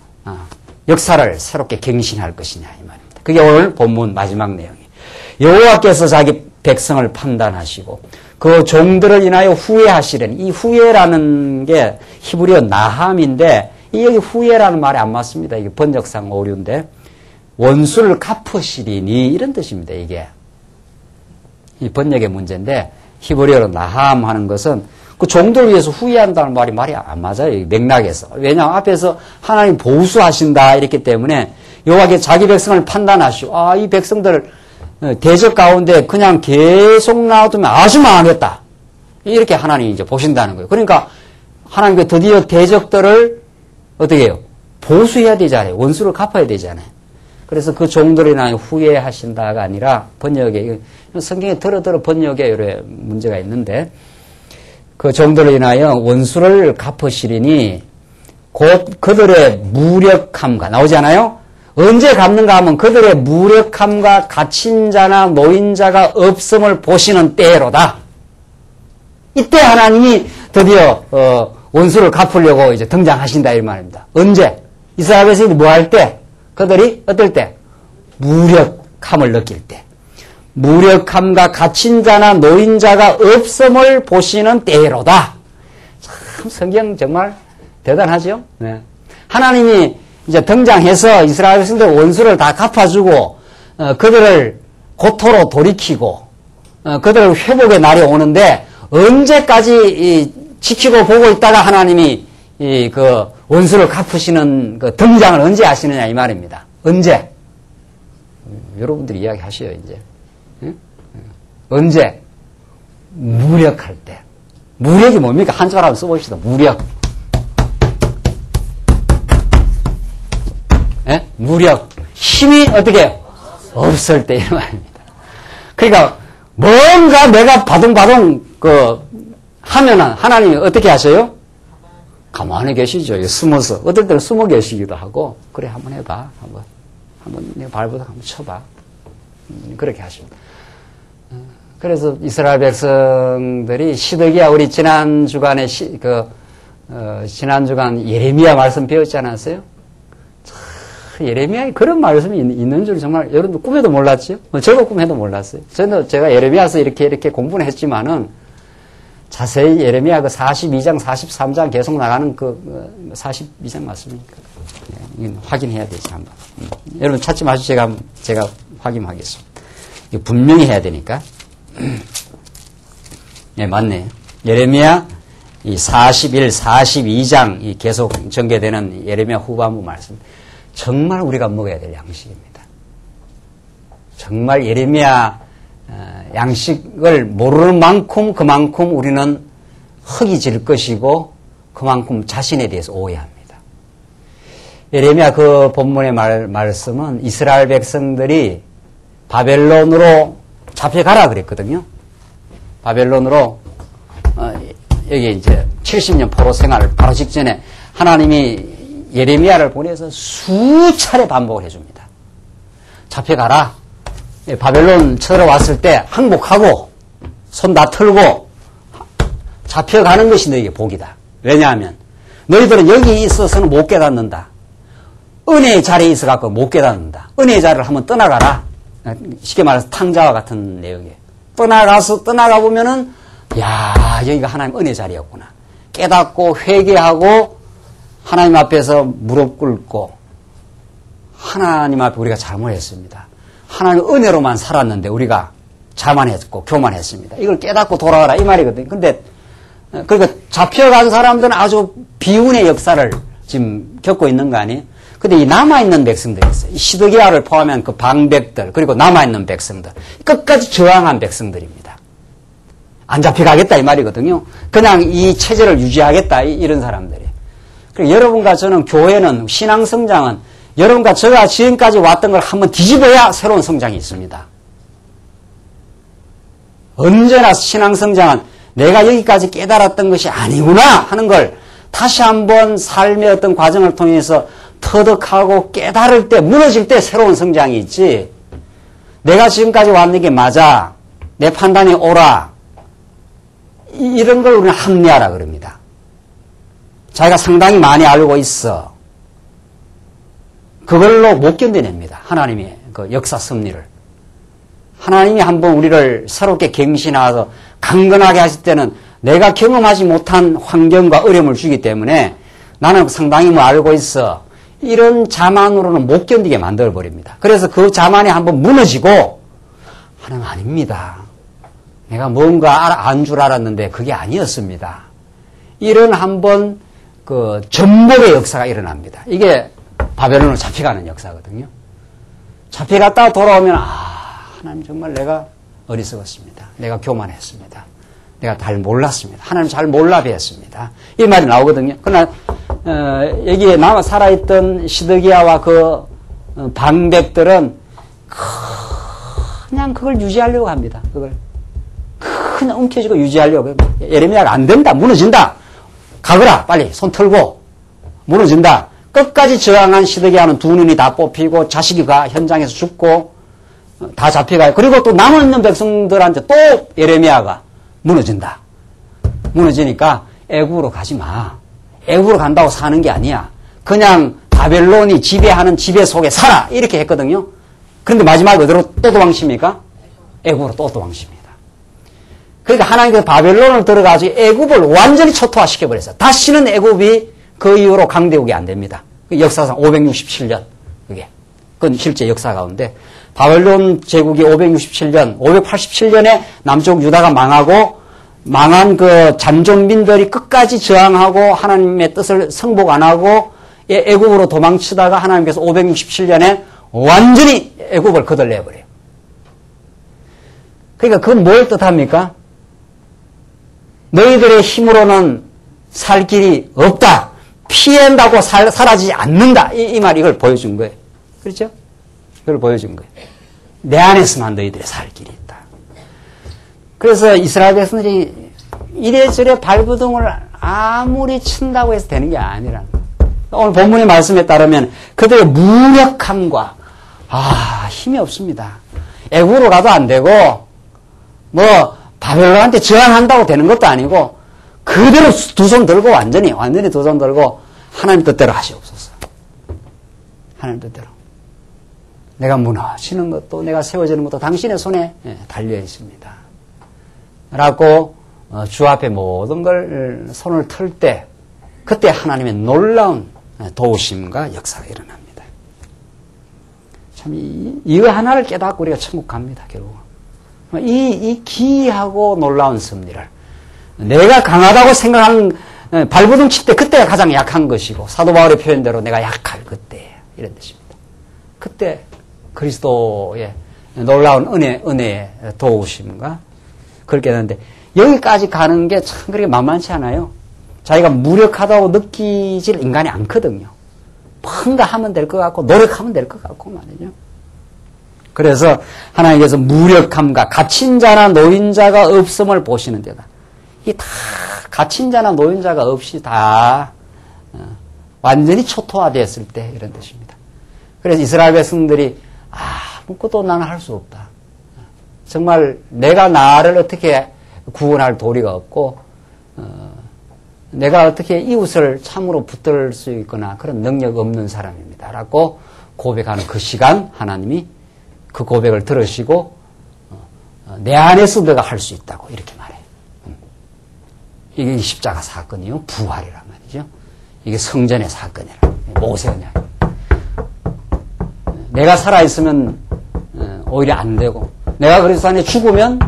역사를 새롭게 갱신할 것이냐 이 말입니다. 그게 오늘 본문 마지막 내용이에요. 여호와께서 자기 백성을 판단하시고 그 종들을 인하여 후회하시려니 이 후회라는 게 히브리어 나함인데 여기 후회라는 말이 안 맞습니다. 이게 번역상 오류인데 원수를 갚으시리니 이런 뜻입니다. 이게 이 번역의 문제인데 히브리어로 나함 하는 것은 그 종들을 위해서 후회한다는 말이 안 맞아요. 맥락에서. 왜냐하면 앞에서 하나님 보수하신다 이랬기 때문에 여호와께 자기 백성을 판단하시고 이 백성들 대적 가운데 그냥 계속 놔두면 아주 망하겠다. 이렇게 하나님이 이제 보신다는 거예요. 그러니까 하나님께 드디어 대적들을 어떻게 해요? 보수해야 되잖아요. 원수를 갚아야 되잖아요. 그래서 그 종들이나 후회하신다가 아니라 번역에 성경에 들어 번역에 이런 문제가 있는데 그 종들을 인하여 원수를 갚으시리니 곧 그들의 무력함과 나오지 않아요? 언제 갚는가 하면 그들의 무력함과 갇힌 자나 노인자가 없음을 보시는 때로다. 이때 하나님이 드디어 원수를 갚으려고 이제 등장하신다 이 말입니다. 언제? 이스라엘 백성이 뭐 할 때? 그들이 어떨 때? 무력함을 느낄 때. 무력함과 갇힌 자나 노인자가 없음을 보시는 때로다. 참 성경 정말 대단하죠? 네. 하나님이 이제 등장해서 이스라엘 백성들 원수를 다 갚아주고 그들을 고토로 돌이키고 그들을 회복의 날이 오는데 언제까지 지키고 보고 있다가 하나님이 그 원수를 갚으시는 그 등장을 언제 하시느냐 이 말입니다. 언제? 여러분들이 이야기하셔요 이제. 응? 언제? 무력할 때. 무력이 뭡니까? 한자로 한번 써봅시다. 무력. 예? 무력. 힘이 어떻게 해요? 없을 때, 이 말입니다. 그러니까, 뭔가 내가 바둥바둥, 하면은, 하나님이 어떻게 하셔요? 가만히 계시죠. 숨어서. 어떨 때는 숨어 계시기도 하고, 그래, 한번 해봐. 한번, 내 발보다 한번 쳐봐. 그렇게 하십니다. 그래서 이스라엘 백성들이 시드기야, 우리 지난 주간에, 지난 주간 예레미야 말씀 배웠지 않았어요? 예레미야에 그런 말씀이 있는 줄 정말 여러분들 꿈에도 몰랐죠? 저도 꿈에도 몰랐어요. 제가 예레미야서 이렇게 공부는 했지만은 자세히 예레미야 42장, 43장 계속 나가는 42장 맞습니까? 이건 확인해야 되지, 한번. 여러분 찾지 마시고 제가 확인하겠습니다. 이거 분명히 해야 되니까. 네, 맞네요. 예레미야 41, 42장 계속 전개되는 예레미야 후반부 말씀. 정말 우리가 먹어야 될 양식입니다. 정말 예레미야 양식을 모르는 만큼 그만큼 우리는 흙이 질 것이고 그만큼 자신에 대해서 오해합니다. 예레미야 그 본문의 말씀은 이스라엘 백성들이 바벨론으로 잡혀가라 그랬거든요. 바벨론으로 여기 이제 70년 포로 생활 바로 직전에 하나님이 예레미야를 보내서 수차례 반복을 해줍니다. 잡혀가라. 바벨론 쳐들어왔을 때 항복하고 손 다 털고 잡혀가는 것이 너에게 복이다. 왜냐하면 너희들은 여기 있어서는 못 깨닫는다. 은혜의 자리에 있어갖고 못 깨닫는다. 은혜의 자리를 한번 떠나가라. 쉽게 말해서 탕자와 같은 내용이에요. 떠나가 보면은 야 여기가 하나님 은혜 자리였구나. 깨닫고 회개하고 하나님 앞에서 무릎 꿇고 하나님 앞에 우리가 잘못했습니다. 하나님 은혜로만 살았는데 우리가 자만했고 교만했습니다. 이걸 깨닫고 돌아가라 이 말이거든요. 근데 그러니까 잡혀간 사람들은 아주 비운의 역사를 지금 겪고 있는 거 아니에요? 근데 이 남아있는 백성들이 있어요. 이 시드기야를 포함한 그 방백들 그리고 남아있는 백성들 끝까지 저항한 백성들입니다. 안 잡혀가겠다 이 말이거든요. 그냥 이 체제를 유지하겠다 이런 사람들이. 그리고 여러분과 저는 교회는 신앙 성장은 여러분과 제가 지금까지 왔던 걸 한번 뒤집어야 새로운 성장이 있습니다. 언제나 신앙 성장은 내가 여기까지 깨달았던 것이 아니구나 하는 걸 다시 한번 삶의 어떤 과정을 통해서 터득하고 깨달을 때, 무너질 때 새로운 성장이 있지. 내가 지금까지 왔는 게 맞아. 내 판단이 옳아. 이런 걸 우리는 합리화라 그럽니다. 자기가 상당히 많이 알고 있어. 그걸로 못 견뎌냅니다. 하나님의 그 역사 섭리를. 하나님이 한번 우리를 새롭게 갱신하셔서 강건하게 하실 때는 내가 경험하지 못한 환경과 어려움을 주기 때문에 나는 상당히 뭐 알고 있어. 이런 자만으로는 못 견디게 만들어버립니다. 그래서 그 자만이 한번 무너지고 하나님 아닙니다. 내가 뭔가 안 줄 알았는데 그게 아니었습니다. 이런 한번 그 전복의 역사가 일어납니다. 이게 바벨론으로 잡혀가는 역사거든요. 잡혀갔다가 돌아오면 하나님 정말 내가 어리석었습니다. 내가 교만했습니다. 내가 잘 몰랐습니다. 하나님 잘 몰라 뵀습니다. 이 말이 나오거든요. 그러나 여기에 남아 살아있던 시드기야와 그 방백들은 그냥 그걸 유지하려고 합니다. 그걸 그냥 움켜쥐고 유지하려고. 예레미야가 안 된다. 무너진다. 가거라. 빨리 손 털고. 무너진다. 끝까지 저항한 시드기야는 두 눈이 다 뽑히고 자식이 현장에서 죽고 다 잡혀가요. 그리고 또 남아있는 백성들한테 또 예레미야가 무너진다. 무너지니까 애굽으로 가지 마. 애굽으로 간다고 사는 게 아니야. 그냥 바벨론이 지배하는 지배 속에 살아. 이렇게 했거든요. 그런데 마지막에 어디로 또 도망칩니까? 애굽으로 또 도망칩니다. 그러니까 하나님께서 바벨론을 들어가서 애굽을 완전히 초토화시켜버렸어요. 다시는 애굽이 그 이후로 강대국이 안 됩니다. 역사상 567년. 그건 실제 역사 가운데 바벨론 제국이 567년, 587년에 남쪽 유다가 망하고 망한 그 잔존민들이 끝까지 저항하고 하나님의 뜻을 성복 안 하고 애굽으로 도망치다가 하나님께서 567년에 완전히 애굽을 거덜내버려요. 그러니까 그건 뭘 뜻합니까? 너희들의 힘으로는 살 길이 없다. 피한다고 사라지지 않는다. 이 말 이걸 보여준 거예요. 그렇죠? 그걸 보여준 거예요. 내 안에서만 너희들의 살 길이 있다. 그래서 이스라엘 백성들이 이래저래 발버둥을 아무리 친다고 해서 되는 게 아니라는 거예요. 오늘 본문의 말씀에 따르면 그들의 무력함과 힘이 없습니다. 애굽으로 가도 안 되고 뭐 바벨론한테 저항한다고 되는 것도 아니고 그대로 두 손 들고 완전히 두 손 들고 하나님 뜻대로 하시옵소서. 하나님 뜻대로. 내가 무너지는 것도 내가 세워지는 것도 당신의 손에 달려 있습니다. 라고 주 앞에 모든 걸 손을 틀 때 그때 하나님의 놀라운 도우심과 역사가 일어납니다. 참 이거 하나를 깨닫고 우리가 천국 갑니다. 결국 이 기이하고 놀라운 섭리를 내가 강하다고 생각하는 발버둥 칠 때 그때가 가장 약한 것이고 사도 바울의 표현대로 내가 약할 그때 이런 뜻입니다. 그때 그리스도의 놀라운 은혜의 도우심과 그렇게 되는데 여기까지 가는 게 참 그렇게 만만치 않아요. 자기가 무력하다고 느끼질 인간이 않거든요. 뭔가 하면 될 것 같고 노력하면 될 것 같고 말이죠. 그래서 하나님께서 무력함과 갇힌 자나 노인자가 없음을 보시는 데다. 이 다 갇힌 자나 노인자가 없이 다 완전히 초토화되었을 때 이런 뜻입니다. 그래서 이스라엘 백성들이 아무것도 나는 할 수 없다. 정말 내가 나를 어떻게 구원할 도리가 없고 내가 어떻게 이웃을 참으로 붙들 수 있거나 그런 능력 없는 사람입니다. 라고 고백하는 그 시간 하나님이 그 고백을 들으시고 내 안에서 내가 할 수 있다고 이렇게 말해요. 이게 십자가 사건이요. 부활이란 말이죠. 이게 성전의 사건이라. 모세언약. 내가 살아있으면 오히려 안 되고 내가 그리스도 안에 죽으면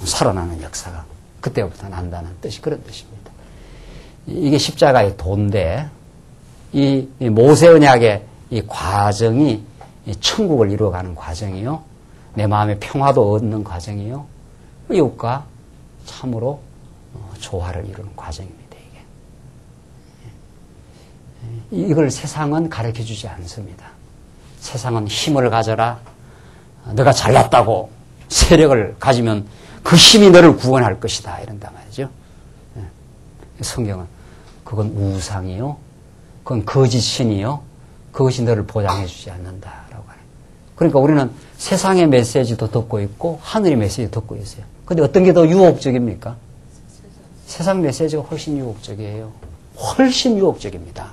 살아나는 역사가 그때부터 난다는 뜻이 그런 뜻입니다. 이게 십자가의 도인데 이 모세언약의 이 과정이 천국을 이루어가는 과정이요. 내 마음의 평화도 얻는 과정이요. 이웃과 참으로 조화를 이루는 과정입니다. 이게. 이걸 세상은 가르쳐주지 않습니다. 세상은 힘을 가져라. 너가 잘났다고 세력을 가지면 그 힘이 너를 구원할 것이다. 이런단 말이죠. 성경은 그건 우상이요. 그건 거짓신이요. 그것이 너를 보장해 주지 않는다라고 하는. 그러니까 우리는 세상의 메시지도 듣고 있고 하늘의 메시지도 듣고 있어요. 근데 어떤 게 더 유혹적입니까? 세상 메시지가 훨씬 유혹적이에요. 훨씬 유혹적입니다.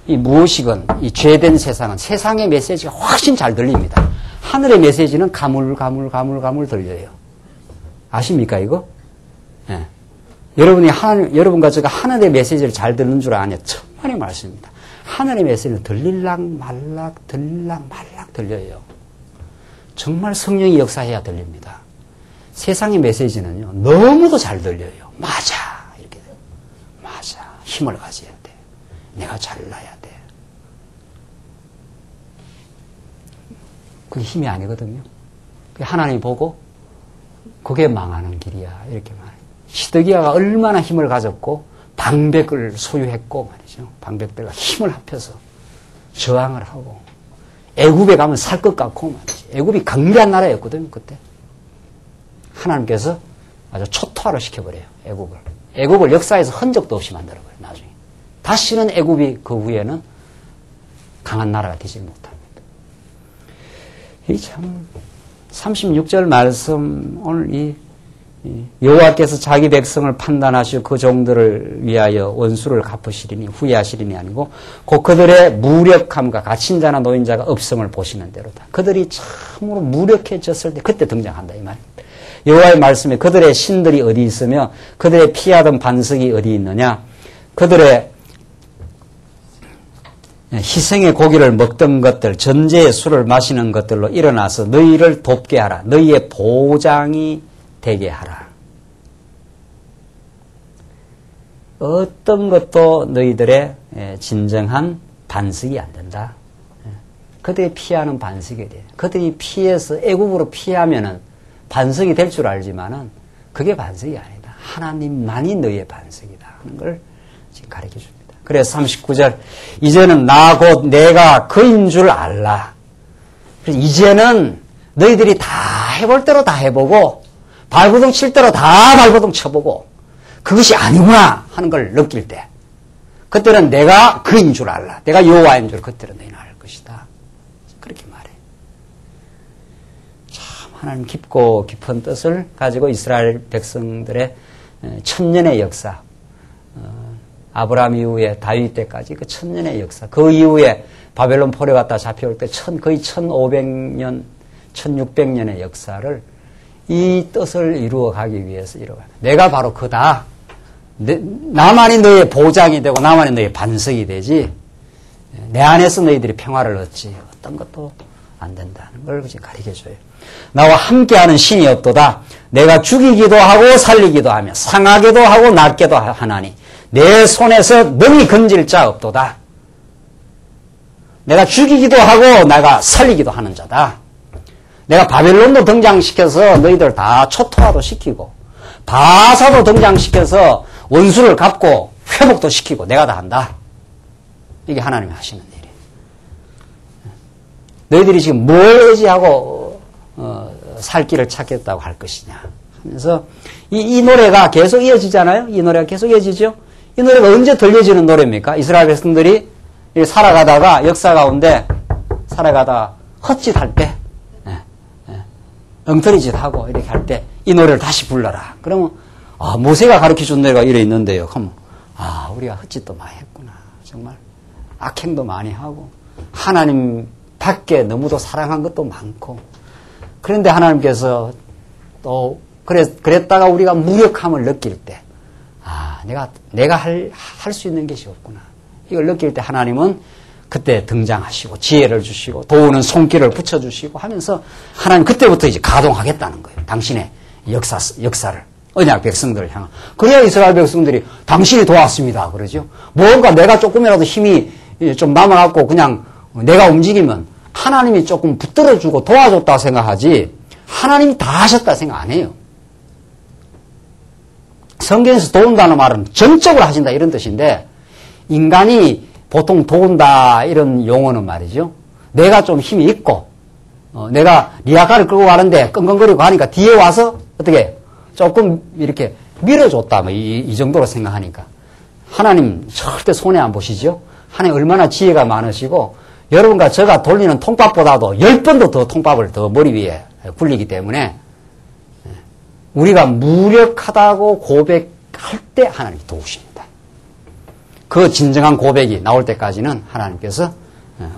이 무엇이건 이 죄된 세상은 세상의 메시지가 훨씬 잘 들립니다. 하늘의 메시지는 가물 들려요. 아십니까 이거? 예. 여러분과 제가 하늘의 메시지를 잘 듣는 줄 아냐? 천만의 말씀입니다. 하늘의 메시지는 들릴락 말락 들려요. 정말 성령이 역사해야 들립니다. 세상의 메시지는요, 너무도 잘 들려요. 맞아. 이렇게 돼요. 맞아. 힘을 가져야 돼. 내가 잘나야 돼. 그게 힘이 아니거든요. 하나님이 보고 그게 망하는 길이야. 이렇게 말해요. 시드기야가 얼마나 힘을 가졌고 방백을 소유했고 말이죠. 방백들과 힘을 합해서 저항을 하고 애굽에 가면 살 것 같고 말이죠. 애굽이 강대한 나라였거든요. 그때. 하나님께서 아주 초토화를 시켜버려요. 애굽을 역사에서 흔적도 없이 만들어버려요. 나중에. 다시는 애굽이 그 후에는 강한 나라가 되지 못합니다. 이 참 36절 말씀 오늘 여호와께서 자기 백성을 판단하시고 그 종들을 위하여 원수를 갚으시리니 후회하시리니 아니고 곧 그들의 무력함과 갇힌 자나 노인 자가 없음을 보시는 대로다. 그들이 참으로 무력해졌을 때 그때 등장한다 이 말입니다. 여호와의 말씀에 그들의 신들이 어디 있으며 그들의 피하던 반석이 어디 있느냐. 그들의 희생의 고기를 먹던 것들, 전제의 술을 마시는 것들로 일어나서 너희를 돕게 하라. 너희의 보장이 되게 하라. 어떤 것도 너희들의 진정한 반석이 안 된다. 그들이 피하는 반석이 돼. 그들이 피해서 애굽으로 피하면은 반석이 될 줄 알지만은 그게 반석이 아니다. 하나님만이 너희의 반석이다 하는 걸 지금 가르쳐 줍니다. 그래서 39절 이제는 나 곧 내가 그인 줄 알라. 그래서 이제는 너희들이 다 해볼 대로 다 해보고 발버둥 칠 대로 다 발버둥 쳐보고 그것이 아니구나 하는 걸 느낄 때 그때는 내가 그인 줄 알라. 내가 여호와인 줄 그때는 너희는 알 것이다. 그렇게 말해. 참 하나님 깊고 깊은 뜻을 가지고 이스라엘 백성들의 천년의 역사 아브라함 이후에 다윗 때까지 그 천년의 역사 그 이후에 바벨론 포로 갔다 잡혀올 때 거의 1500년 1600년의 역사를 이 뜻을 이루어가기 위해서 이루어가는 내가 바로 그다. 나만이 너의 보장이 되고 나만이 너의 반석이 되지 내 안에서 너희들이 평화를 얻지 어떤 것도 안 된다는 걸 가르쳐줘요. 나와 함께하는 신이 없도다. 내가 죽이기도 하고 살리기도 하며 상하게도 하고 낫게도 하나니 내 손에서 능히 건질 자 없도다. 내가 죽이기도 하고 내가 살리기도 하는 자다. 내가 바벨론도 등장시켜서 너희들 다 초토화도 시키고 바사도 등장시켜서 원수를 갚고 회복도 시키고 내가 다 한다. 이게 하나님이 하시는 일이에요. 너희들이 지금 뭘 의지하고 살 길을 찾겠다고 할 것이냐 하면서 이 노래가 계속 이어지잖아요. 이 노래가 계속 이어지죠. 이 노래가 언제 들려지는 노래입니까? 이스라엘 백성들이 살아가다가 역사 가운데 살아가다가 헛짓할 때 엉터리짓 하고 이렇게 할 때 이 노래를 다시 불러라. 그러면 모세가 가르쳐준 노래가 이래 있는데요. 그러면 우리가 헛짓도 많이 했구나. 정말 악행도 많이 하고 하나님 밖에 너무도 사랑한 것도 많고 그런데 하나님께서 또 그랬다가 우리가 무력함을 느낄 때 내가 할 수 있는 것이 없구나. 이걸 느낄 때 하나님은 그때 등장하시고 지혜를 주시고 도우는 손길을 붙여주시고 하면서 하나님 그때부터 이제 가동하겠다는 거예요. 당신의 역사를. 언약 백성들을 향한. 그래야 이스라엘 백성들이 당신이 도왔습니다. 그러죠. 뭔가 내가 조금이라도 힘이 좀 남아갖고 그냥 내가 움직이면 하나님이 조금 붙들어주고 도와줬다고 생각하지 하나님이 다 하셨다 생각 안 해요. 성경에서 도운다는 말은 전적으로 하신다 이런 뜻인데 인간이 보통 도운다 이런 용어는 말이죠. 내가 좀 힘이 있고 내가 리아카를 끌고 가는데 끙끙거리고 하니까 뒤에 와서 어떻게 조금 이렇게 밀어줬다 뭐 이 정도로 생각하니까 하나님 절대 손해 안 보시죠. 하나님 얼마나 지혜가 많으시고 여러분과 제가 돌리는 통밥보다도 10번도 더 통밥을 더 머리 위에 굴리기 때문에 우리가 무력하다고 고백할 때 하나님이 도우십니다. 그 진정한 고백이 나올 때까지는 하나님께서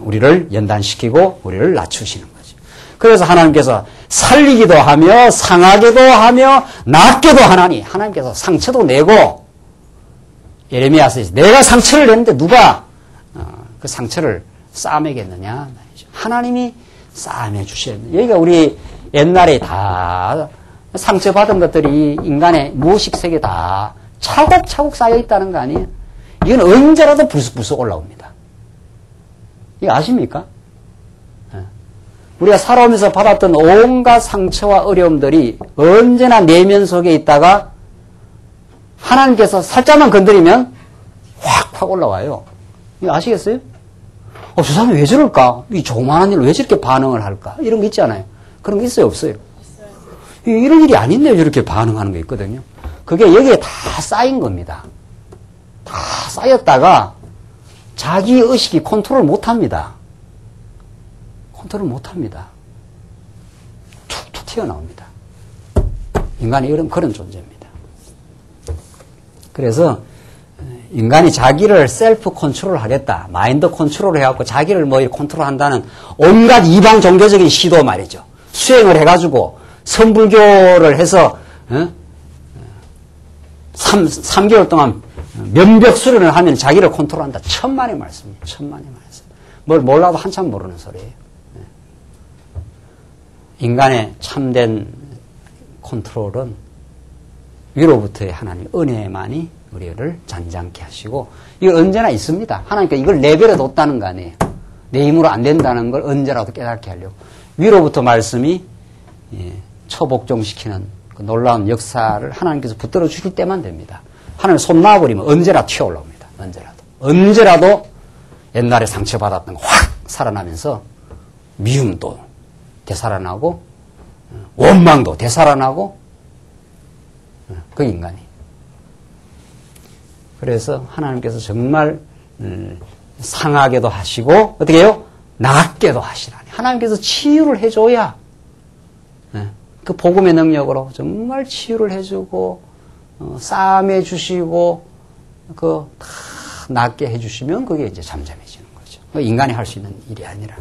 우리를 연단시키고 우리를 낮추시는 거죠. 그래서 하나님께서 살리기도 하며 상하게도 하며 낫게도 하나니 하나님께서 상처도 내고 예레미야서 내가 상처를 냈는데 누가 그 상처를 싸매겠느냐. 하나님이 싸매 주셔야 됩니다. 여기가 우리 옛날에 다 상처받은 것들이 인간의 무의식세계에 다 차곡차곡 쌓여 있다는 거 아니에요? 이건 언제라도 불쑥불쑥 올라옵니다. 이거 아십니까? 우리가 살아오면서 받았던 온갖 상처와 어려움들이 언제나 내면 속에 있다가 하나님께서 살짝만 건드리면 확 올라와요. 이거 아시겠어요? 저 사람이 왜 저럴까? 이 조그마한 일로 왜 저렇게 반응을 할까? 이런 거 있잖아요. 그런 게 있어요, 없어요? 이런 일이 아닌데 저렇게 반응하는 게 있거든요. 그게 여기에 다 쌓인 겁니다. 다 쌓였다가 자기 의식이 컨트롤 못 합니다. 컨트롤 못 합니다. 툭툭 튀어나옵니다. 인간이 그런 존재입니다. 그래서 인간이 자기를 셀프 컨트롤 하겠다. 마인드 컨트롤 해갖고 자기를 뭐 컨트롤 한다는 온갖 이방 종교적인 시도 말이죠. 수행을 해가지고 선불교를 해서 3개월 동안 면벽 수련을 하면 자기를 컨트롤한다. 천만의 말씀이에요. 천만의 말씀. 뭘 몰라도 한참 모르는 소리예요. 인간의 참된 컨트롤은 위로부터의 하나님 은혜만이 우리를 잔잔케 하시고 이걸 언제나 있습니다. 하나님께서 이걸 내버려 뒀다는 거 아니에요. 내 힘으로 안 된다는 걸 언제라도 깨닫게 하려고 위로부터 말씀이 처복종시키는 그 놀라운 역사를 하나님께서 붙들어 주실 때만 됩니다. 하나님 손 놔버리면 언제나 튀어올라옵니다. 언제라도 옛날에 상처받았던 거 확 살아나면서 미움도 되살아나고 원망도 되살아나고 그 인간이. 그래서 하나님께서 정말 상하게도 하시고 어떻게 해요? 낫게도 하시라니. 하나님께서 치유를 해줘야 그 복음의 능력으로 정말 치유를 해주고 싸매 주시고 그 다 낫게 해주시면 그게 이제 잠잠해지는 거죠. 인간이 할 수 있는 일이 아니라.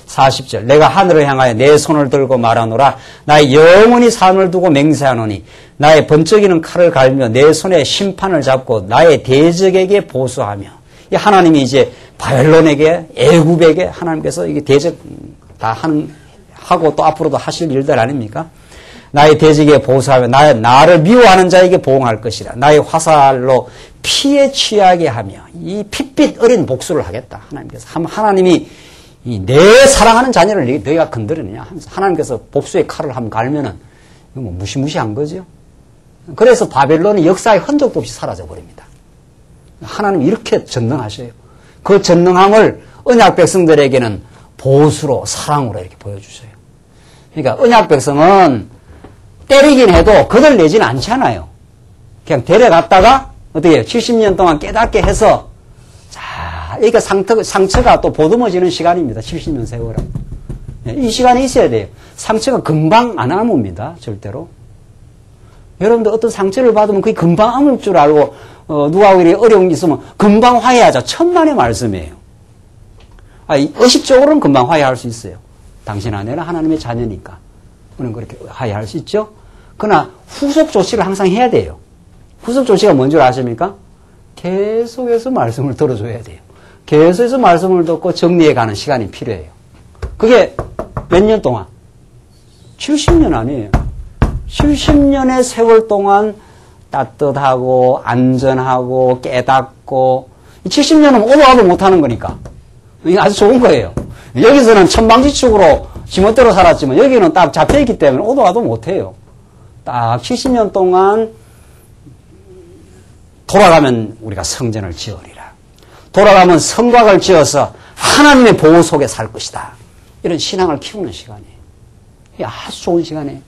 40절 내가 하늘을 향하여 내 손을 들고 말하노라. 나의 영원히 삶을 두고 맹세하노니 나의 번쩍이는 칼을 갈며 내 손에 심판을 잡고 나의 대적에게 보수하며. 이 하나님이 이제 바벨론에게 애굽에게 하나님께서 이게 대적 다 하고 또 앞으로도 하실 일들 아닙니까? 나의 대적에게 보수하며 나를 미워하는 자에게 보응할 것이라. 나의 화살로 피에 취하게 하며 이 핏빛 어린 복수를 하겠다. 하나님께서 하나님이 내 사랑하는 자녀를 너희가 건드리느냐. 하나님께서 복수의 칼을 한번 갈면은 이거 뭐 무시무시한 거죠. 그래서 바벨론의 역사의 흔적도 없이 사라져버립니다. 하나님 이렇게 전능하셔요. 그 전능함을 언약 백성들에게는 보수로 사랑으로 이렇게 보여주셔요. 그러니까 언약 백성은 때리긴 해도 그들 내지는 않잖아요. 그냥 데려갔다가 어떻게 해요? 70년 동안 깨닫게 해서 그러니까 상처가 또 보듬어지는 시간입니다. 70년 세월은. 이 시간이 있어야 돼요. 상처가 금방 안 아뭅니다. 절대로. 여러분들 어떤 상처를 받으면 그게 금방 아물 줄 알고 누가 우리 어려운 게 있으면 금방 화해하자. 천만의 말씀이에요. 의식적으로는 금방 화해할 수 있어요. 당신 아내는 하나님의 자녀니까. 우리는 그렇게 화해할 수 있죠. 그러나 후속 조치를 항상 해야 돼요. 후속 조치가 뭔 줄 아십니까? 계속해서 말씀을 들어줘야 돼요. 계속해서 말씀을 듣고 정리해가는 시간이 필요해요. 그게 몇 년 동안? 70년 아니에요. 70년의 세월 동안 따뜻하고 안전하고 깨닫고 70년은 오도 가도 못하는 거니까 이게 아주 좋은 거예요. 여기서는 천방지축으로 지멋대로 살았지만 여기는 딱 잡혀있기 때문에 오도 가도 못해요. 딱 70년 동안 돌아가면 우리가 성전을 지으리라. 돌아가면 성곽을 지어서 하나님의 보호 속에 살 것이다. 이런 신앙을 키우는 시간이에요. 이게 아주 좋은 시간이에요.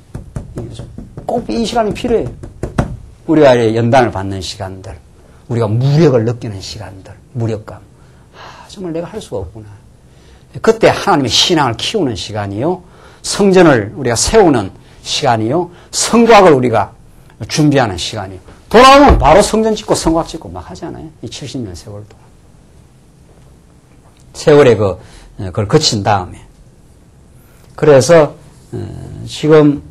꼭 이 시간이 필요해요. 우리가 연단을 받는 시간들, 우리가 무력을 느끼는 시간들, 무력감. 정말 내가 할 수가 없구나. 그때 하나님의 신앙을 키우는 시간이요. 성전을 우리가 세우는 시간이요. 성곽을 우리가 준비하는 시간이요. 돌아오면 바로 성전 짓고 성곽 짓고 막 하잖아요. 이 70년 세월 동안. 세월에 그걸 거친 다음에. 그래서 지금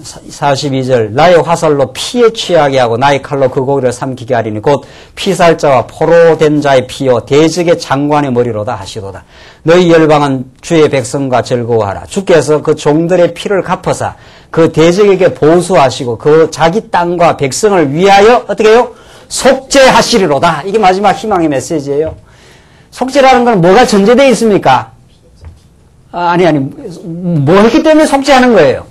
42절 나의 화살로 피에 취하게 하고 나의 칼로 그 고기를 삼키게 하리니 곧 피살자와 포로된 자의 피요 대적의 장관의 머리로다 하시도다. 너희 열방은 주의 백성과 즐거워하라. 주께서 그 종들의 피를 갚아사 그 대적에게 보수하시고 그 자기 땅과 백성을 위하여 어떻게 해요? 속죄하시리로다. 이게 마지막 희망의 메시지예요. 속죄라는 건 뭐가 전제되어 있습니까? 아니 뭐 했기 때문에 속죄하는 거예요?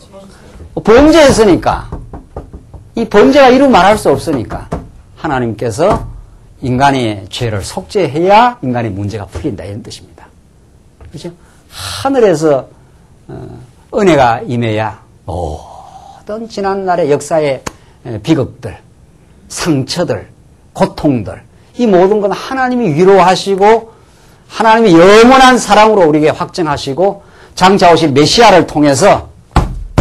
범죄했으니까. 이 범죄가 이루 말할 수 없으니까 하나님께서 인간의 죄를 속죄해야 인간의 문제가 풀린다 이런 뜻입니다. 그렇죠? 하늘에서 은혜가 임해야 모든 지난날의 역사의 비극들, 상처들, 고통들 이 모든 건 하나님이 위로하시고 하나님이 영원한 사랑으로 우리에게 확증하시고 장차 오실 메시아를 통해서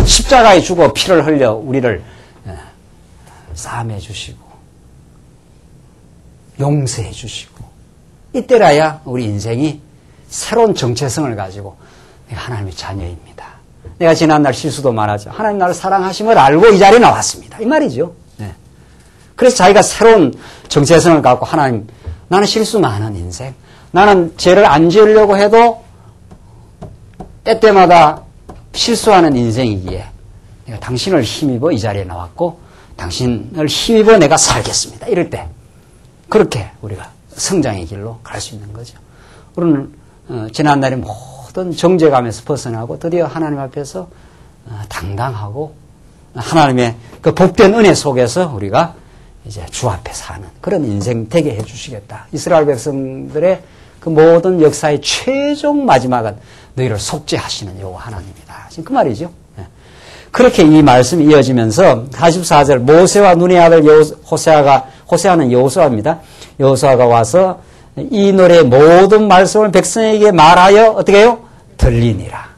십자가에 죽어 피를 흘려 우리를 싸매해 주시고 용서해 주시고 이때라야 우리 인생이 새로운 정체성을 가지고 내가 하나님의 자녀입니다. 내가 지난날 실수도 말하죠. 하나님 나를 사랑하심을 알고 이 자리에 나왔습니다. 이 말이죠. 네. 그래서 자기가 새로운 정체성을 갖고 하나님 나는 실수 많은 인생 나는 죄를 안 지으려고 해도 때때마다 실수하는 인생이기에 내가 당신을 힘입어 이 자리에 나왔고 당신을 힘입어 내가 살겠습니다. 이럴 때 그렇게 우리가 성장의 길로 갈 수 있는 거죠. 우리는 지난날의 모든 정죄감에서 벗어나고 드디어 하나님 앞에서 당당하고 하나님의 그 복된 은혜 속에서 우리가 이제 주 앞에 사는 그런 인생 되게 해주시겠다. 이스라엘 백성들의 그 모든 역사의 최종 마지막은 너희를 속죄하시는 여호와 하나님이다. 지금 그 말이죠. 그렇게 이 말씀이 이어지면서 44절 모세와 눈의 아들 호세아는 여호수아입니다. 여호수아가 와서 이 노래의 모든 말씀을 백성에게 말하여 어떻게 해요? 들리니라.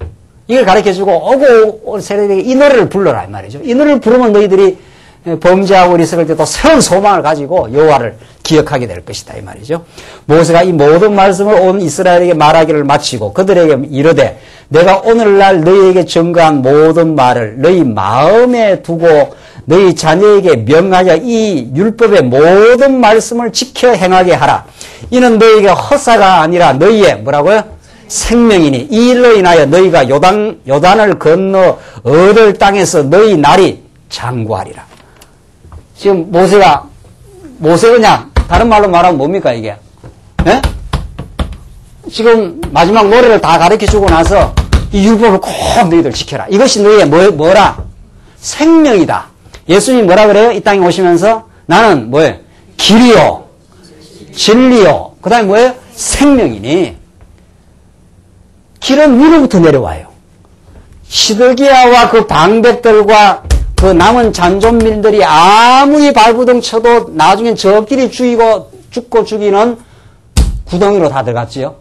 이걸 가르쳐주고 오고 올 세대에게 이 노래를 불러라 이 말이죠. 이 노래를 부르면 너희들이 범죄하고 있을 때도 새로운 소망을 가지고 여호와를 기억하게 될 것이다 이 말이죠. 모세가 이 모든 말씀을 온 이스라엘에게 말하기를 마치고 그들에게 이르되 내가 오늘날 너희에게 증거한 모든 말을 너희 마음에 두고 너희 자녀에게 명하여 이 율법의 모든 말씀을 지켜 행하게 하라. 이는 너희에게 허사가 아니라 너희의 뭐라고요? 생명이니 이 일로 인하여 너희가 요단을 건너 얻을 땅에서 너희 날이 장구하리라. 지금 모세가 그냥 다른 말로 말하면 뭡니까 이게? 네? 지금 마지막 노래를 다 가르쳐주고 나서 이 율법을 꼭 너희들 지켜라. 이것이 너희의 뭐라? 생명이다. 예수님이 뭐라 그래요? 이 땅에 오시면서 나는 뭐예요? 길이요, 진리요. 그 다음에 뭐예요? 생명이니. 길은 위로부터 내려와요. 시드기야와 그 방백들과 그 남은 잔존민들이 아무리 발부둥 쳐도 나중엔 저끼리 죽고 죽이는 구덩이로 다 들어갔지요.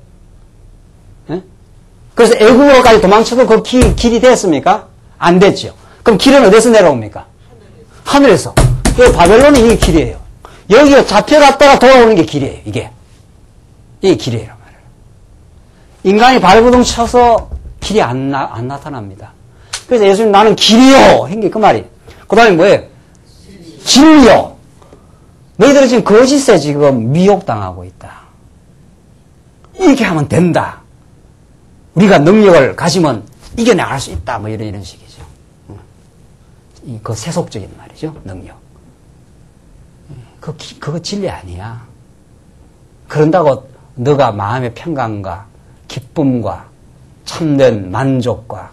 네? 그래서 애국으로까지 도망쳐도 그 길이 됐습니까? 안 됐죠. 그럼 길은 어디서 내려옵니까? 하늘에서. 이 바벨론이 이게 길이에요. 여기가 잡혀갔다가 돌아오는 게 길이에요. 이게 길이에요. 인간이 발부둥 쳐서 길이 안 나타납니다. 그래서 예수님 나는 길이요 한 게 그 말이에요. 그 다음에 뭐예요? 진리요. 너희들은 지금 거짓에 지금 미혹당하고 있다. 이렇게 하면 된다. 우리가 능력을 가지면 이겨나갈 수 있다. 뭐 이런 식이죠. 그 세속적인 말이죠. 능력. 그거 진리 아니야. 그런다고 너가 마음의 평강과 기쁨과 참된 만족과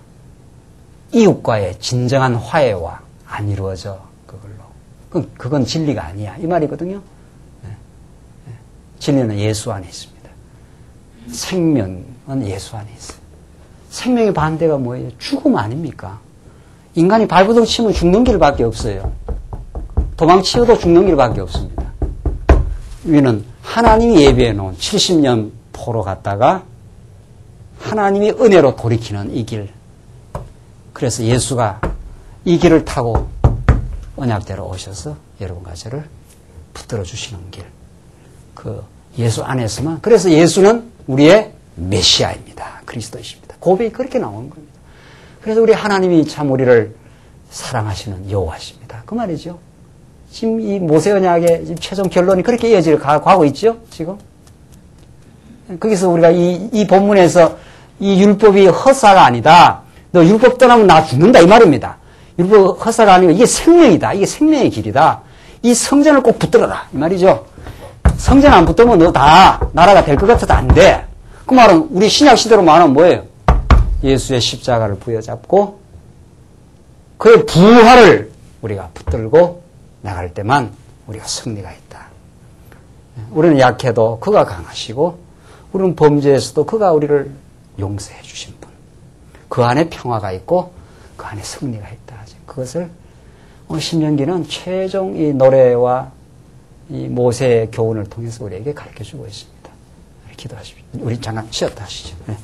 이웃과의 진정한 화해와 안 이루어져 그걸로. 그건 진리가 아니야. 이 말이거든요. 진리는 예수 안에 있습니다. 생명은 예수 안에 있어요. 생명의 반대가 뭐예요? 죽음 아닙니까? 인간이 발버둥 치면 죽는 길밖에 없어요. 도망치어도 죽는 길밖에 없습니다. 우리는 하나님이 예비해 놓은 70년 포로 갔다가 하나님이 은혜로 돌이키는 이 길. 그래서 예수가 이 길을 타고 언약대로 오셔서 여러분과 저를 붙들어 주시는 길. 그 예수 안에서만. 그래서 예수는 우리의 메시아입니다. 그리스도이십니다. 고백이 그렇게 나오는 겁니다. 그래서 우리 하나님이 참 우리를 사랑하시는 여호와십니다. 그 말이죠. 지금 이 모세 언약의 지금 최종 결론이 그렇게 이어져 가고 있죠. 지금. 거기서 우리가 이 본문에서 이 율법이 헛사가 아니다. 너 율법 떠나면 나 죽는다 이 말입니다. 율법 헛사가 아니고 이게 생명이다. 이게 생명의 길이다. 이 성전을 꼭 붙들어라 이 말이죠. 성전 안 붙들면 너 다 나라가 될 것 같아도 안 돼. 그 말은 우리 신약 시대로 말하면 뭐예요? 예수의 십자가를 부여잡고 그의 부활을 우리가 붙들고 나갈 때만 우리가 승리가 있다. 우리는 약해도 그가 강하시고 우리는 범죄에서도 그가 우리를 용서해 주신 분. 그 안에 평화가 있고 그 안에 승리가 있다. 그것을 오늘 신명기는 최종 이 노래와 이 모세의 교훈을 통해서 우리에게 가르쳐 주고 있습니다. 기도하십시오. 우리 잠깐 쉬었다 하시죠. 네.